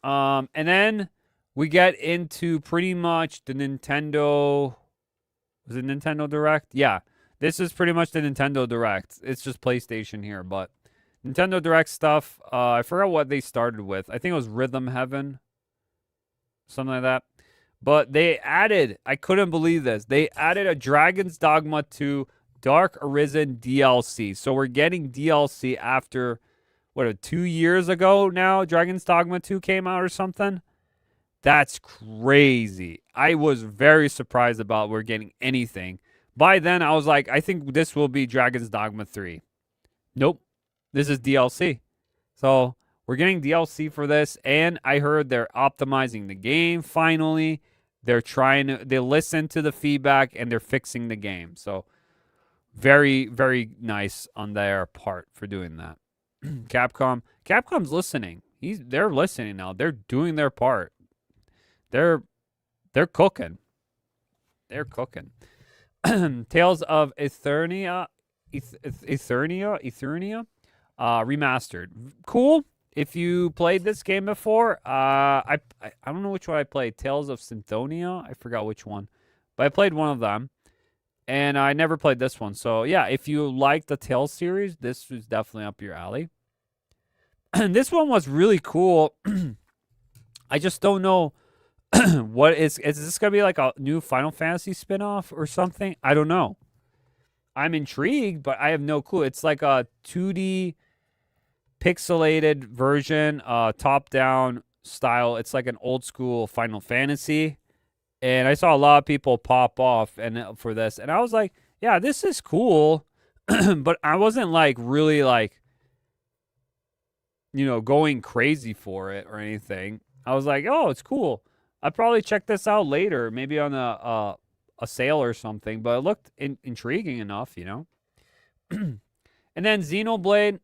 And then we get into pretty much the Nintendo. Was it Nintendo Direct? Yeah. This is pretty much the Nintendo Direct. It's just PlayStation here, but Nintendo Direct stuff. I forgot what they started with. I think it was Rhythm Heaven. Something like that. But they added, I couldn't believe this. They added a Dragon's Dogma 2 Dark Arisen DLC. So we're getting DLC after, 2 years ago now? Dragon's Dogma 2 came out or something? That's crazy. I was very surprised about we're getting anything. By then, I was like, I think this will be Dragon's Dogma 3. Nope. This is DLC. So we're getting DLC for this, and I heard they're optimizing the game finally. They listen to the feedback, and they're fixing the game. So very, very nice on their part for doing that. Capcom's listening. They're listening now. They're doing their part. They're cooking. They're cooking. Tales of Eternia remastered. Cool. If you played this game before, I don't know which one I played. Tales of Symphonia. I forgot which one, but I played one of them, and I never played this one. So yeah, if you like the Tales series, this is definitely up your alley. This one was really cool. I just don't know. What is this gonna be like a new Final Fantasy spinoff or something? I don't know. I'm intrigued, but I have no clue. It's like a 2D pixelated version, top-down style. It's like an old school Final Fantasy, and I saw a lot of people pop off for this, and I was like, yeah, this is cool, but I wasn't like really like, going crazy for it or anything. I was like, oh, it's cool. I'd probably check this out later, maybe on a sale or something, but it looked intriguing enough, And then Xenoblade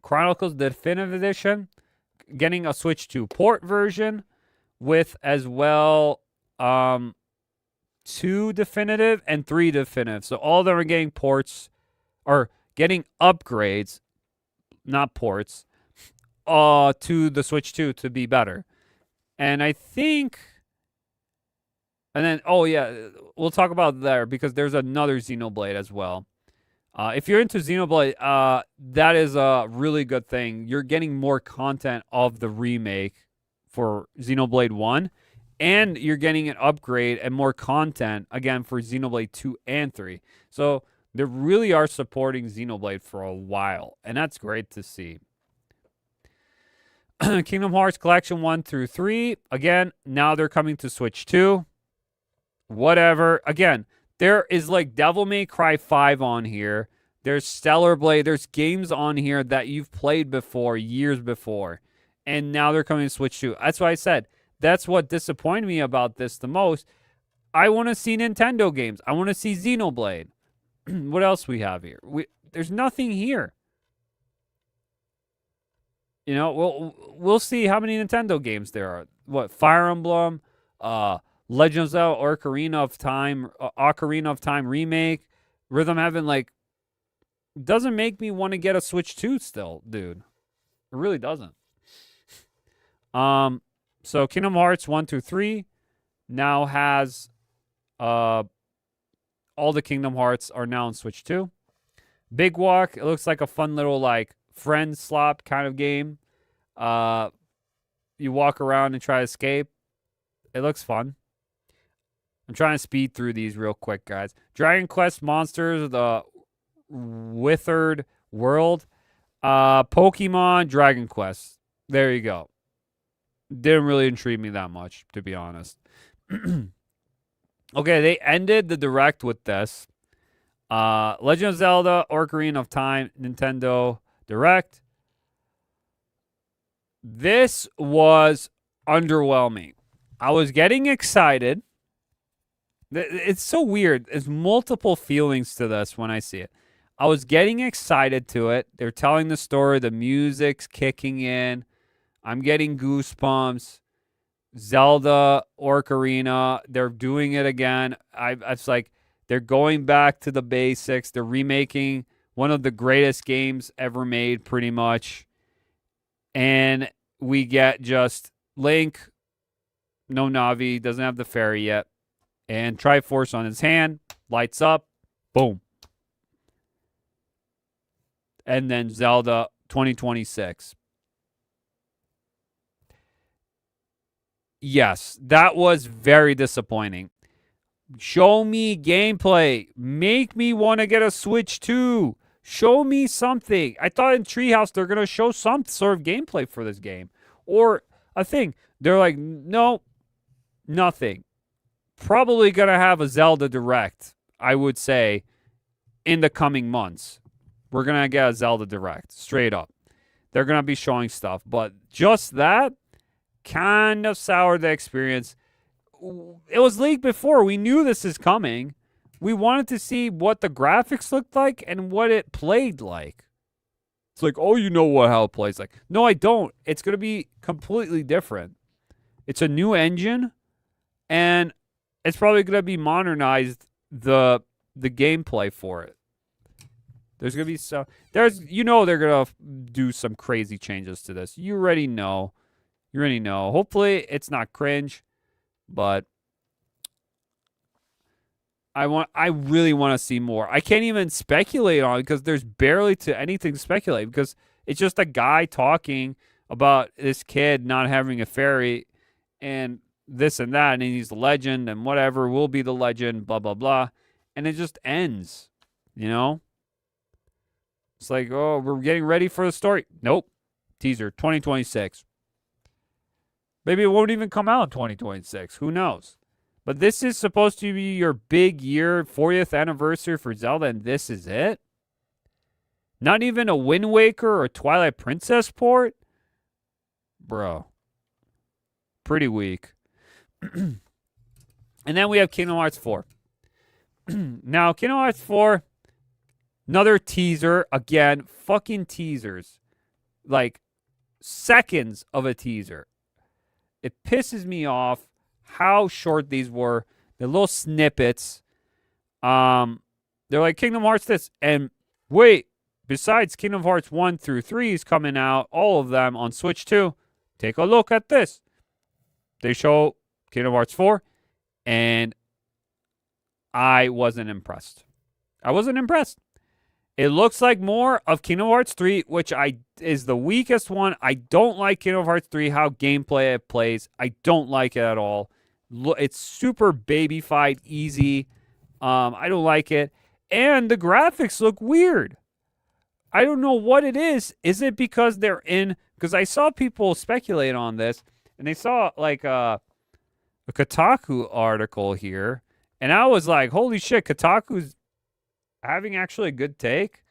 Chronicles Definitive Edition, getting a Switch 2 port version with as well 2 definitive and 3 definitive. So all of them are getting ports or getting upgrades, not ports, to the Switch 2 to be better. And I think, and then, oh yeah, we'll talk about there because there's another Xenoblade as well. If you're into Xenoblade, that is a really good thing. You're getting more content of the remake for Xenoblade 1, and you're getting an upgrade and more content, again, for Xenoblade 2 and 3. So they really are supporting Xenoblade for a while, and that's great to see. Kingdom Hearts Collection 1 through 3. Again, now they're coming to Switch 2. Whatever. Again, there is like Devil May Cry 5 on here. There's Stellar Blade. There's games on here that you've played before, years before. And now they're coming to Switch 2. That's why I said, that's what disappointed me about this the most. I want to see Nintendo games. I want to see Xenoblade. What else we have here? There's nothing here. We'll see how many Nintendo games there are. What, Fire Emblem, Legend of Zelda, Ocarina of Time remake, Rhythm Heaven, like, doesn't make me want to get a Switch 2 still, dude. It really doesn't. So Kingdom Hearts 1 through 3 now has all the Kingdom Hearts are now on Switch 2. Big Walk, it looks like a fun little like friend slop kind of game. You walk around and try to escape. It looks fun. I'm trying to speed through these real quick, guys. Dragon Quest Monsters, the Withered World. Pokemon Dragon Quest. There you go. Didn't really intrigue me that much, to be honest. Okay, they ended the direct with this. Legend of Zelda Ocarina of Time Nintendo Direct. This was underwhelming. I was getting excited. It's so weird. There's multiple feelings to this when I see it. I was getting excited to it. They're telling the story. The music's kicking in. I'm getting goosebumps. Zelda Ocarina, they're doing it again. It's like they're going back to the basics. They're remaking one of the greatest games ever made, pretty much. And we get just Link, no Navi, doesn't have the fairy yet. And Triforce on his hand, lights up, boom. And then Zelda 2026. Yes, that was very disappointing. Show me gameplay. Make me want to get a Switch 2. Show me something. I thought in Treehouse they're going to show some sort of gameplay for this game. Or a thing. They're like, no, nothing. Probably going to have a Zelda Direct, I would say, in the coming months. We're going to get a Zelda Direct, straight up. They're going to be showing stuff. But just that kind of soured the experience. It was leaked before. We knew this is coming. We wanted to see what the graphics looked like and what it played like. It's like, oh, you know how it plays like. No, I don't. It's going to be completely different. It's a new engine, and it's probably going to be modernized, the gameplay for it. There's going to be some... they're going to do some crazy changes to this. You already know. Hopefully, it's not cringe, but I really want to see more. I can't even speculate on it because there's barely to anything to speculate because it's just a guy talking about this kid not having a fairy and this and that, and he's the legend and whatever will be the legend, blah, blah, blah. And it just ends, you know? It's like, oh, we're getting ready for the story. Nope. Teaser, 2026. Maybe it won't even come out in 2026. Who knows? But this is supposed to be your big year, 40th anniversary for Zelda, and this is it? Not even a Wind Waker or Twilight Princess port? Bro. Pretty weak. And then we have Kingdom Hearts 4. Now, Kingdom Hearts 4, another teaser. Again, fucking teasers. Like, seconds of a teaser. It pisses me off how short these were. The little snippets. They're like Kingdom Hearts this. And wait, besides Kingdom Hearts 1 through 3 is coming out, all of them on Switch 2. Take a look at this. They show Kingdom Hearts 4, and I wasn't impressed. It looks like more of Kingdom Hearts 3, which is the weakest one. I don't like Kingdom Hearts 3, how gameplay it plays. I don't like it at all. It's super baby-fied, easy. I don't like it. And the graphics look weird. I don't know what it is. Is it because they're in... because I saw people speculate on this, and they saw like a Kotaku article here, and I was like, holy shit, Kotaku's having actually a good take.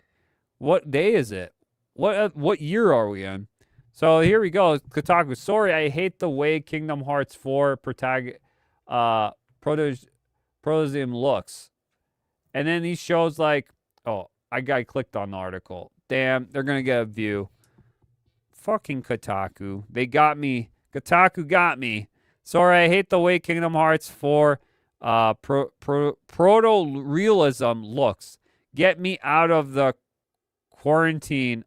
What day is it? What year are we in? So here we go. Kotaku. Sorry, I hate the way Kingdom Hearts 4 Protosium looks. And then he shows like, oh, I clicked on the article. Damn, they're gonna get a view. Fucking Kotaku. They got me. Kotaku got me. Sorry, I hate the way Kingdom Hearts 4 proto-realism looks. Get me out of the quarantine,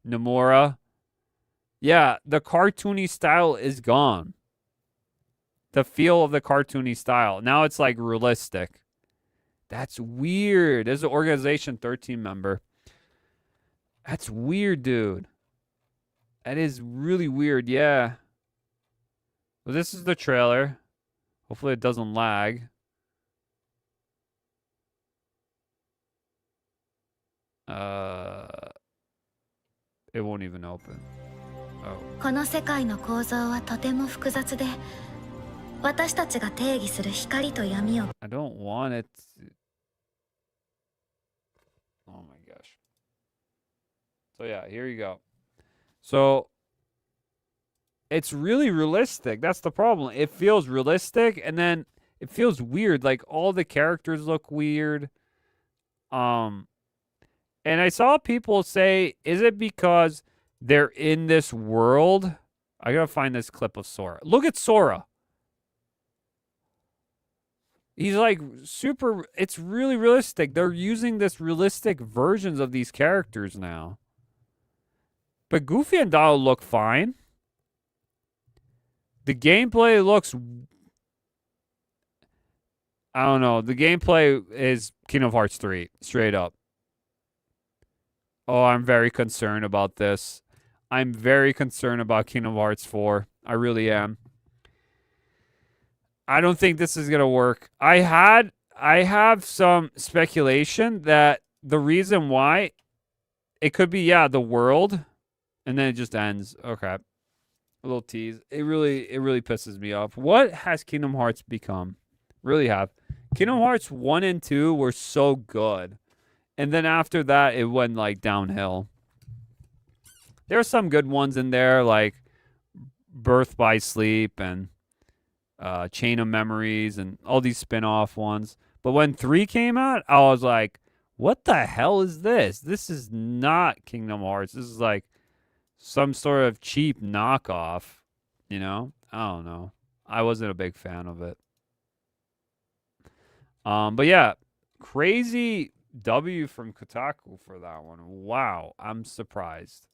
Nomura. Yeah, the cartoony style is gone. The feel of the cartoony style. Now it's like realistic. That's weird. There's an Organization 13 member. That's weird, dude. That is really weird, yeah. Well, this is the trailer. Hopefully it doesn't lag. It won't even open. Oh. この世界の構造はとても複雑で、私たちが定義する光と闇を I don't want it. Oh my gosh. So yeah, here you go. So it's really realistic. That's the problem. It feels realistic and then it feels weird. Like all the characters look weird. And I saw people say, is it because they're in this world? I gotta find this clip of Sora. Look at Sora. He's like super, it's really realistic. They're using this realistic versions of these characters now. But Goofy and Donald look fine. The gameplay looks, I don't know. The gameplay is Kingdom Hearts 3, straight up. Oh, I'm very concerned about this. I'm very concerned about Kingdom Hearts 4. I really am. I don't think this is gonna work. I have some speculation that the reason why it could be the world, and then it just ends. Okay, a little tease. It really pisses me off. What has Kingdom Hearts become? Really have. Kingdom Hearts 1 and 2 were so good, and then after that it went like downhill. There are some good ones in there like Birth by Sleep and Chain of Memories and all these spin-off ones. But when 3 came out, I was like, what the hell is this? This is not Kingdom Hearts. This is like some sort of cheap knockoff, you know? I don't know. I wasn't a big fan of it. But yeah, crazy W from Kotaku for that one. Wow, I'm surprised.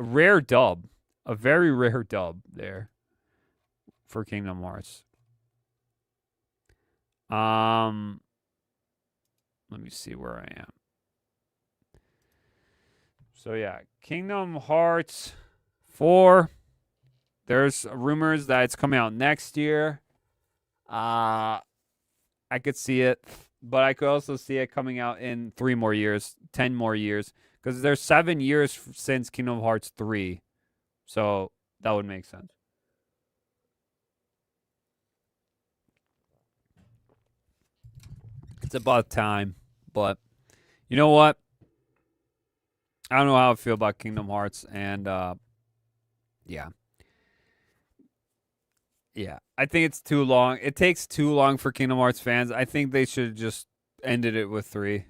Rare dub. A very rare dub there for Kingdom Hearts. Let me see where I am. So yeah, Kingdom Hearts 4. There's rumors that it's coming out next year. I could see it, but I could also see it coming out in 3 more years, 10 more years, because there's 7 years since Kingdom Hearts 3. So that would make sense. It's about time, but you know what? I don't know how I feel about Kingdom Hearts, and yeah. I think it's too long. It takes too long for Kingdom Hearts fans. I think they should have just ended it with 3.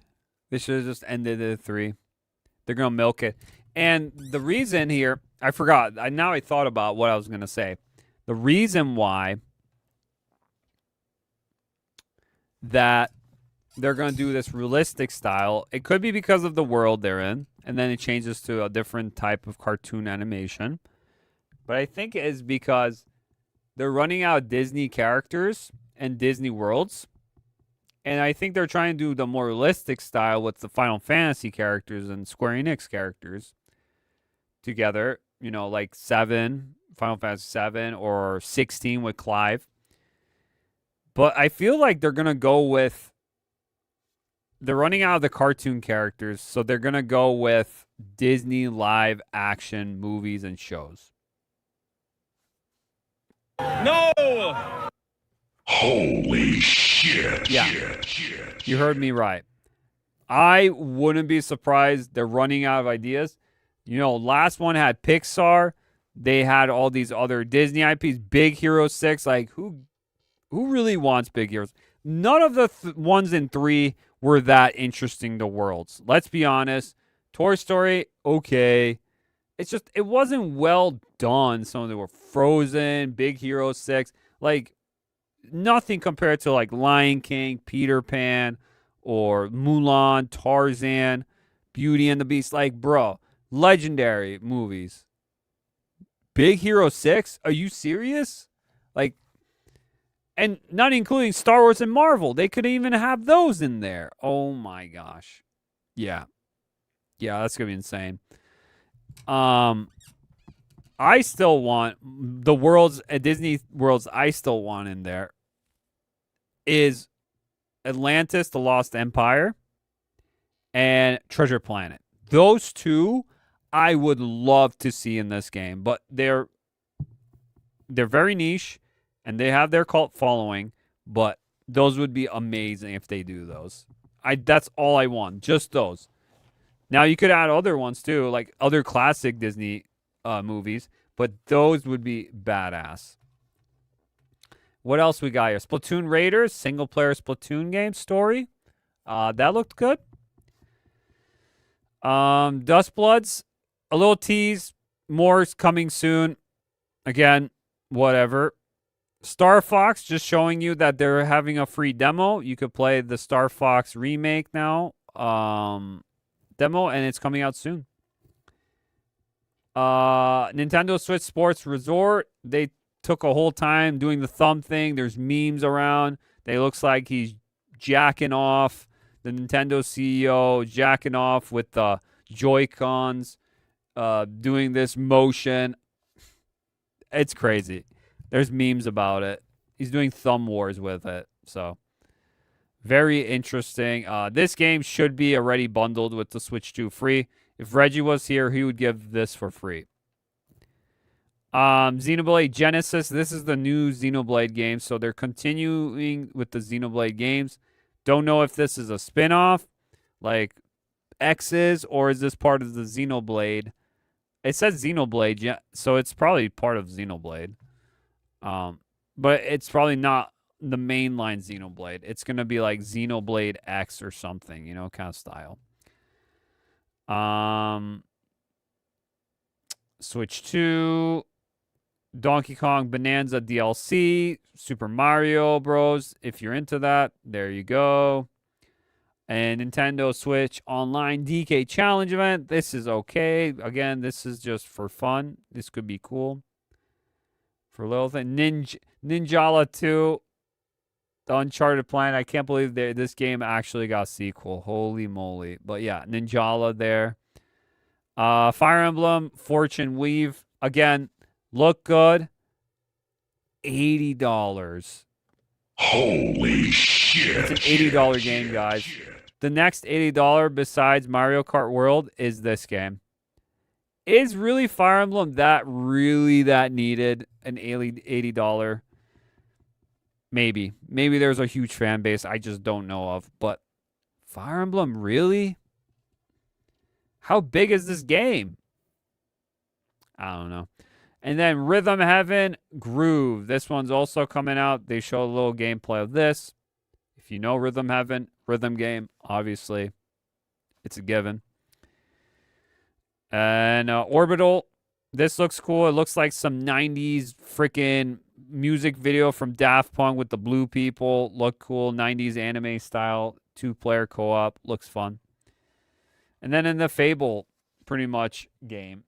They should have just ended it at 3. They're gonna milk it, and the reason here, I forgot. Now I thought about what I was gonna say. The reason why that they're going to do this realistic style, it could be because of the world they're in, and then it changes to a different type of cartoon animation. But I think it is because they're running out of Disney characters and Disney worlds. And I think they're trying to do the more realistic style with the Final Fantasy characters and Square Enix characters together. You know, like 7, Final Fantasy 7, or 16 with Clive. But I feel like they're going to go with... They're running out of the cartoon characters, so they're going to go with Disney live action movies and shows. No! Holy shit. Yeah. You heard me right. I wouldn't be surprised they're running out of ideas. You know, last one had Pixar. They had all these other Disney IPs. Big Hero 6. Like, who really wants Big Heroes? None of the ones in 3 were that interesting to worlds. Let's be honest. Toy Story, okay. It's just, it wasn't well done. Some of them were Frozen, Big Hero 6. Like, nothing compared to, like, Lion King, Peter Pan, or Mulan, Tarzan, Beauty and the Beast. Like, bro, legendary movies. Big Hero 6? Are you serious? Like, and not including Star Wars and Marvel. They could even have those in there. Oh my gosh. Yeah. Yeah, that's going to be insane. I still want the worlds, Disney worlds I still want in there is Atlantis, The Lost Empire, and Treasure Planet. Those 2 I would love to see in this game, but they're very niche. And they have their cult following, but those would be amazing if they do those. That's all I want, just those. Now you could add other ones too, like other classic Disney movies, but those would be badass. What else we got here? Splatoon Raiders, single-player Splatoon game story. That looked good. Dust Bloods, a little tease. More is coming soon. Again, whatever. Star Fox, just showing you that they're having a free demo. You could play the Star Fox remake now. Demo, and it's coming out soon. Nintendo Switch Sports Resort. They took a whole time doing the thumb thing. There's memes around. It looks like he's jacking off. The Nintendo CEO jacking off with the Joy-Cons, doing this motion. It's crazy. There's memes about it. He's doing thumb wars with it. So, very interesting. This game should be already bundled with the Switch 2 free. If Reggie was here, he would give this for free. Xenoblade Genesis. This is the new Xenoblade game. So, they're continuing with the Xenoblade games. Don't know if this is a spin-off like X is, or is this part of the Xenoblade? It says Xenoblade, yeah, so it's probably part of Xenoblade. But it's probably not the mainline Xenoblade. It's going to be like Xenoblade X or something, you know, kind of style. Switch 2, Donkey Kong Bonanza DLC, Super Mario Bros. If you're into that, there you go. And Nintendo Switch Online DK Challenge event. This is okay. Again, this is just for fun. This could be cool. For a little thing. Ninjala 2. The Uncharted Planet. I can't believe this game actually got a sequel. Holy moly. But yeah, Ninjala there. Fire Emblem Fortune Weave. Again, look good. $80. Holy shit. It's an $80 game, guys. The next $80 besides Mario Kart World is this game. Is really Fire Emblem that needed an $80? Maybe. Maybe there's a huge fan base I just don't know of. But Fire Emblem, really? How big is this game? I don't know. And then Rhythm Heaven Groove. This one's also coming out. They show a little gameplay of this. If you know Rhythm Heaven, rhythm game, obviously, it's a given. And Orbital. This looks cool. It looks like some 90s freaking music video from Daft Punk with the blue people. Look cool. 90s anime style. 2-player co-op. Looks fun. And then in the Fable, pretty much, game.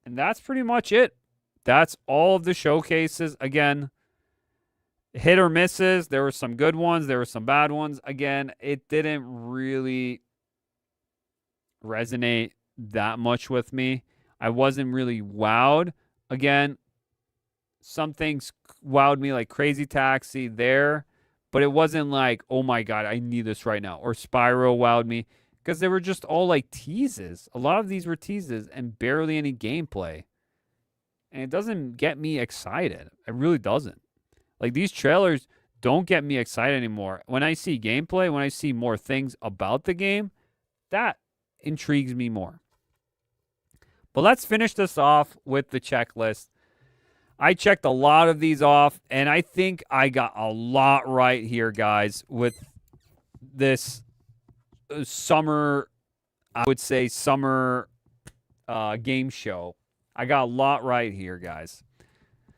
And that's pretty much it. That's all of the showcases. Again, hit or misses. There were some good ones. There were some bad ones. Again, it didn't really resonate that much with me. I wasn't really wowed. Again, some things wowed me, like Crazy Taxi there. But it wasn't like, oh my God, I need this right now. Or Spyro wowed me. Because they were just all like teases. A lot of these were teases and barely any gameplay. And it doesn't get me excited. It really doesn't. Like, these trailers don't get me excited anymore. When I see gameplay, when I see more things about the game, that intrigues me more. But let's finish this off with the checklist. I checked a lot of these off, and I think I got a lot right here, guys, with this summer, I would say summer game show. I got a lot right here, guys.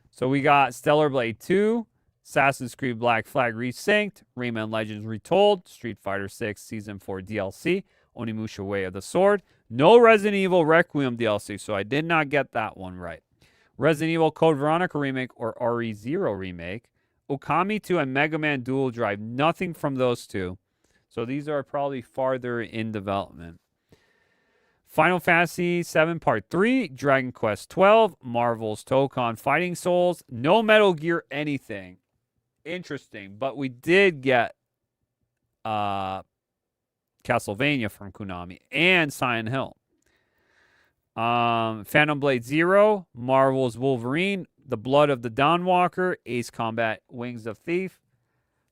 So we got Stellar Blade 2, Assassin's Creed Black Flag Resynced, Rayman Legends Retold, Street Fighter 6 Season 4 DLC, Onimusha Way of the Sword. No Resident Evil Requiem DLC, so I did not get that one right. Resident Evil Code Veronica Remake or RE0 Remake. Okami 2 and Mega Man Dual Drive. Nothing from those two. So these are probably farther in development. Final Fantasy VII Part 3, Dragon Quest 12, Marvel's Tokon Fighting Souls, no Metal Gear anything. Interesting. But we did get Castlevania from Konami and Silent Hill. Phantom Blade 0, Marvel's Wolverine, The Blood of the Dawnwalker, Ace Combat Wings of Thief,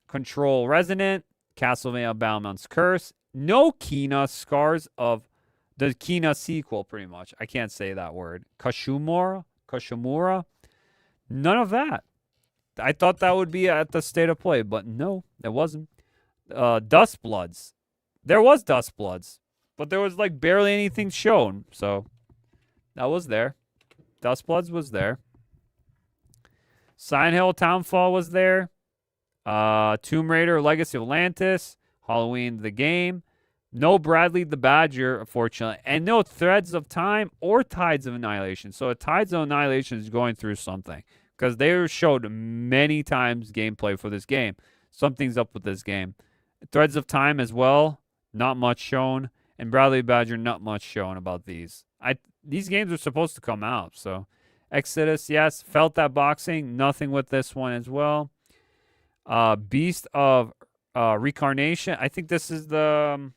Control Resonant, Castlevania Battlemont's Curse, no Kina Scars of the Kina sequel, pretty much. I can't say that word. Kashimura. None of that. I thought that would be at the State of Play, but no, it wasn't. Dust Bloods. There was Dust Bloods, but there was like barely anything shown, so that was there. Dust Bloods was there. Silent Hill Townfall was there. Tomb Raider Legacy of Atlantis. Halloween the game. No Bradley the Badger, unfortunately. And no Threads of Time or Tides of Annihilation. So Tides of Annihilation is going through something. Because they showed many times gameplay for this game. Something's up with this game. Threads of Time as well. Not much shown. And Bradley Badger, not much shown about these. These games are supposed to come out. So Exodus, yes. Felt That Boxing. Nothing with this one as well. Beast of Reincarnation. I think this is the...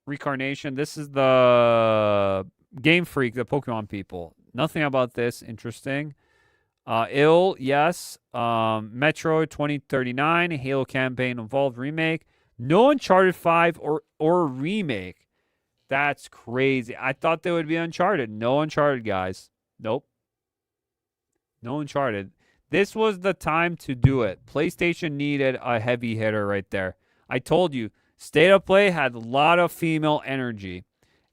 Reincarnation. This is the Game Freak, the Pokemon people. Nothing about this interesting. Ill, yes. Metroid 2039, Halo Campaign Evolved Remake. No Uncharted 5 or remake. That's crazy. I thought they would be Uncharted. No Uncharted, guys. Nope. No Uncharted. This was the time to do it. PlayStation needed a heavy hitter right there. I told you. State of Play had a lot of female energy.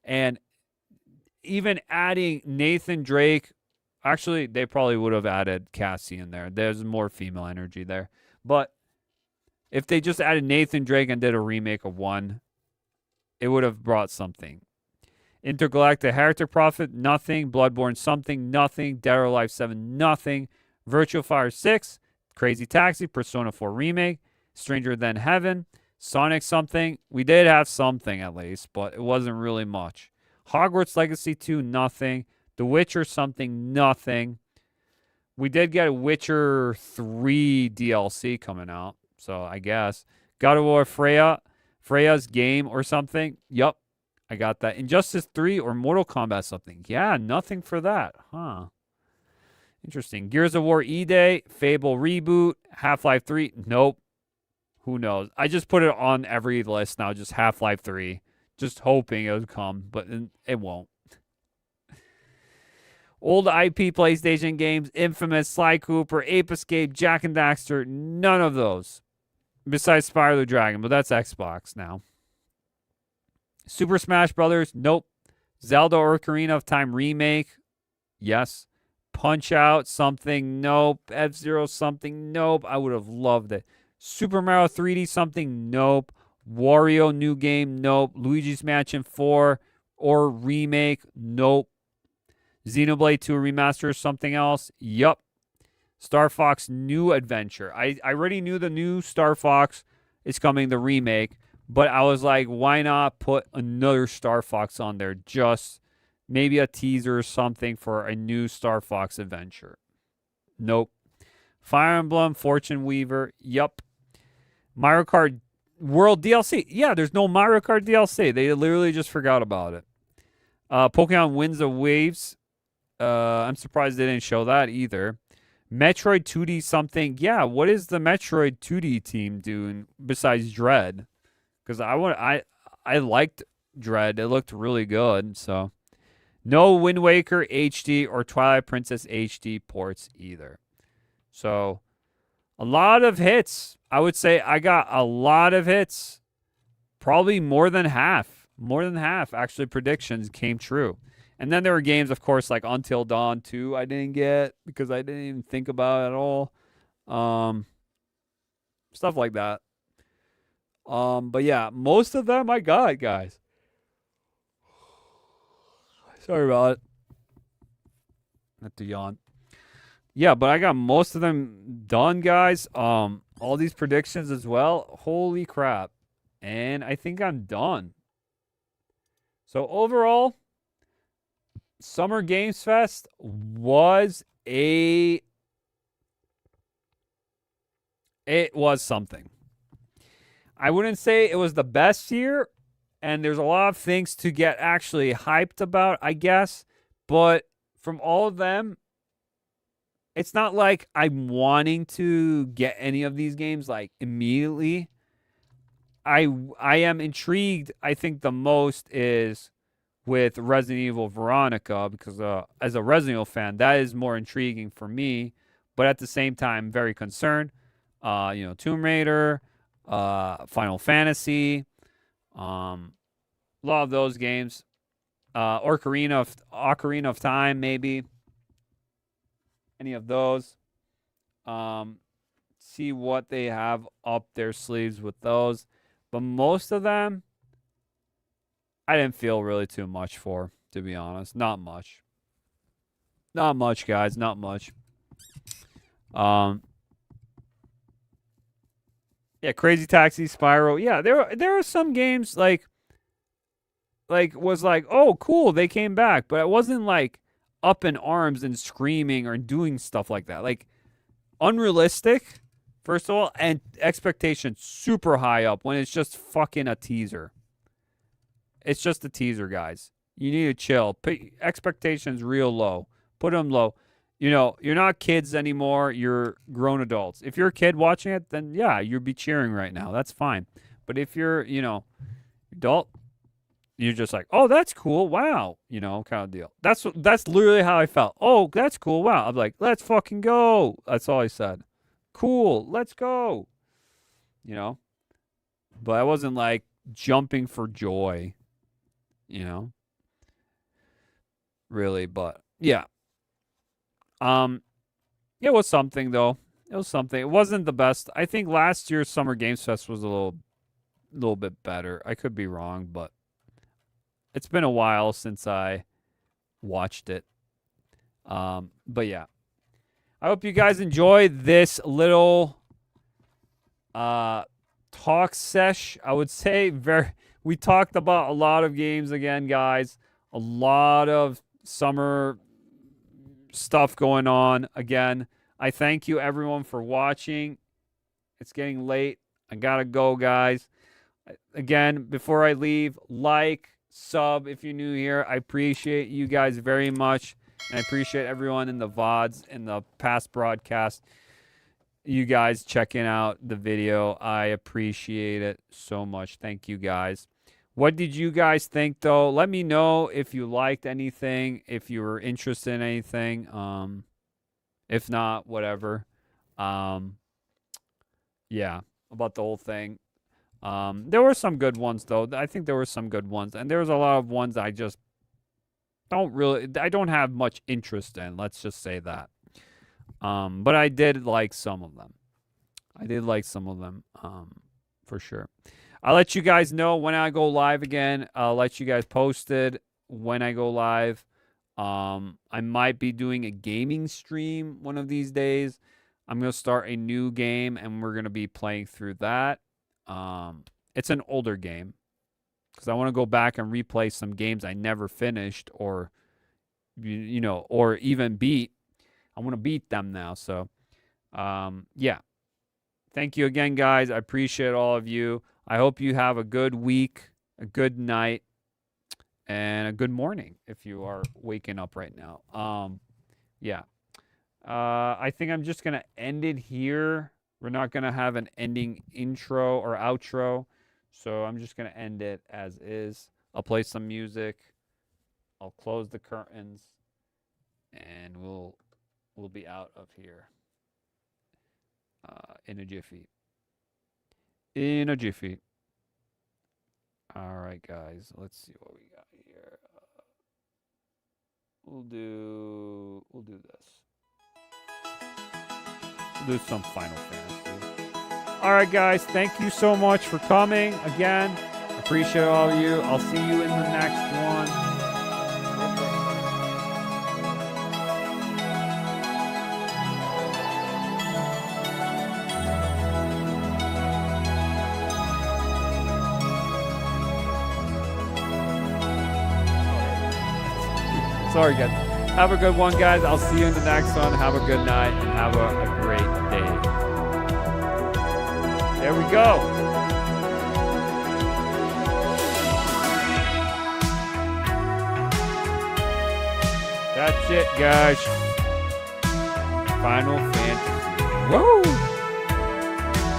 And even adding Nathan Drake, actually, they probably would have added Cassie in there. There's more female energy there. But if they just added Nathan Drake and did a remake of 1, it would have brought something. Intergalactic Heretic Prophet, nothing. Bloodborne something, nothing. Dead or Alive 7, nothing. Virtual Fire 6, Crazy Taxi, Persona 4 Remake, Stranger Than Heaven, Sonic something. We did have something at least, but it wasn't really much. Hogwarts Legacy 2, nothing. The Witcher something, nothing. We did get a Witcher 3 DLC coming out, so I guess. God of War Freya's game or something. Yup, I got that. Injustice 3 or Mortal Kombat something. Yeah, nothing for that. Huh. Interesting. Gears of War E-Day, Fable Reboot, Half-Life 3. Nope. Who knows? I just put it on every list now, just Half-Life 3. Just hoping it would come, but it won't. Old IP PlayStation games, Infamous, Sly Cooper, Ape Escape, Jak and Daxter, none of those. Besides Spyro the Dragon, but that's Xbox now. Super Smash Brothers, nope. Zelda Ocarina of Time Remake, yes. Punch-Out something, nope. F-Zero something, nope. I would have loved it. Super Mario 3D something, nope. Wario new game, nope. Luigi's Mansion 4 or remake, nope. Xenoblade 2 remaster or something else, yup. Star Fox New Adventure. I already knew the new Star Fox is coming, the remake, but I was like, why not put another Star Fox on there? Just maybe a teaser or something for a new Star Fox adventure. Nope. Fire Emblem, Fortune Weaver, yup. Mario Kart World DLC. Yeah, there's no Mario Kart DLC. They literally just forgot about it. Pokemon Winds of Waves. I'm surprised they didn't show that either. Metroid 2D something. Yeah, what is the Metroid 2D team doing besides Dread? Because I liked Dread. It looked really good. So no Wind Waker HD or Twilight Princess HD ports either. So a lot of hits. I would say I got a lot of hits. Probably more than half. More than half, actually, predictions came true. And then there were games, of course, like Until Dawn 2 I didn't get because I didn't even think about it at all. Stuff like that. But yeah, most of them I got, guys. Sorry about it. Not to yawn. Yeah, but I got most of them done, guys. All these predictions as well. Holy crap. And I think I'm done. So overall, Summer Games Fest was it was something. I wouldn't say it was the best year, and there's a lot of things to get actually hyped about, I guess. But from all of them, it's not like I'm wanting to get any of these games like immediately. I am intrigued. I think the most is with Resident Evil Veronica, because as a Resident Evil fan, that is more intriguing for me. But at the same time, very concerned. Tomb Raider, Final Fantasy, a lot of those games. Ocarina of Time, maybe. Any of those. See what they have up their sleeves with those. But most of them, I didn't feel really too much for, to be honest. Not much. Not much, guys. Not much. Yeah, Crazy Taxi, Spyro. Yeah, there are some games like was like, oh, cool, they came back. But it wasn't like up in arms and screaming or doing stuff like that. Like, unrealistic, first of all, and expectations super high up when it's just fucking a teaser. It's just a teaser, guys. You need to chill. Put expectations real low. Put them low. You're not kids anymore. You're grown adults. If you're a kid watching it, then yeah, you'll be cheering right now. That's fine. But if you're, adult, you're just like, oh, that's cool. Wow. Kind of deal. That's literally how I felt. Oh, that's cool. Wow. I'm like, let's fucking go. That's all I said. Cool. Let's go. But I wasn't like jumping for joy, really. But yeah. It was something though. It was something. It wasn't the best. I think last year's Summer Games Fest was a little bit better. I could be wrong, but it's been a while since I watched it. But yeah. I hope you guys enjoyed this little talk sesh. I would say we talked about a lot of games again, guys. A lot of summer stuff going on again. I thank you everyone for watching. It's getting late. I gotta go, guys. Again, before I leave, like, sub if you're new here. I appreciate you guys very much. And I appreciate everyone in the VODs and the past broadcast. You guys checking out the video. I appreciate it so much. Thank you guys. What did you guys think, though? Let me know if you liked anything, if you were interested in anything. If not, whatever. Yeah, about the whole thing. There were some good ones, though. I think there were some good ones. And there was a lot of ones I just I don't have much interest in. Let's just say that. But I did like some of them. For sure. I'll let you guys know when I go live again. I'll let you guys posted when I go live. I might be doing a gaming stream one of these days. I'm going to start a new game, and we're going to be playing through that. It's an older game, because I want to go back and replay some games I never finished or even beat. I want to beat them now. So, yeah. Thank you again, guys. I appreciate all of you. I hope you have a good week, a good night, and a good morning if you are waking up right now. Yeah. I think I'm just going to end it here. We're not going to have an ending intro or outro. So I'm just going to end it as is. I'll play some music. I'll close the curtains. And we'll be out of here. In a jiffy. All right, guys. Let's see what we got here. We'll do this. We'll do some Final Fantasy. All right, guys. Thank you so much for coming again. Appreciate all of you. I'll see you in the next one. Sorry, guys. Have a good one, guys. I'll see you in the next one. Have a good night and have a great day. There we go. That's it, guys. Final Fantasy. Whoa!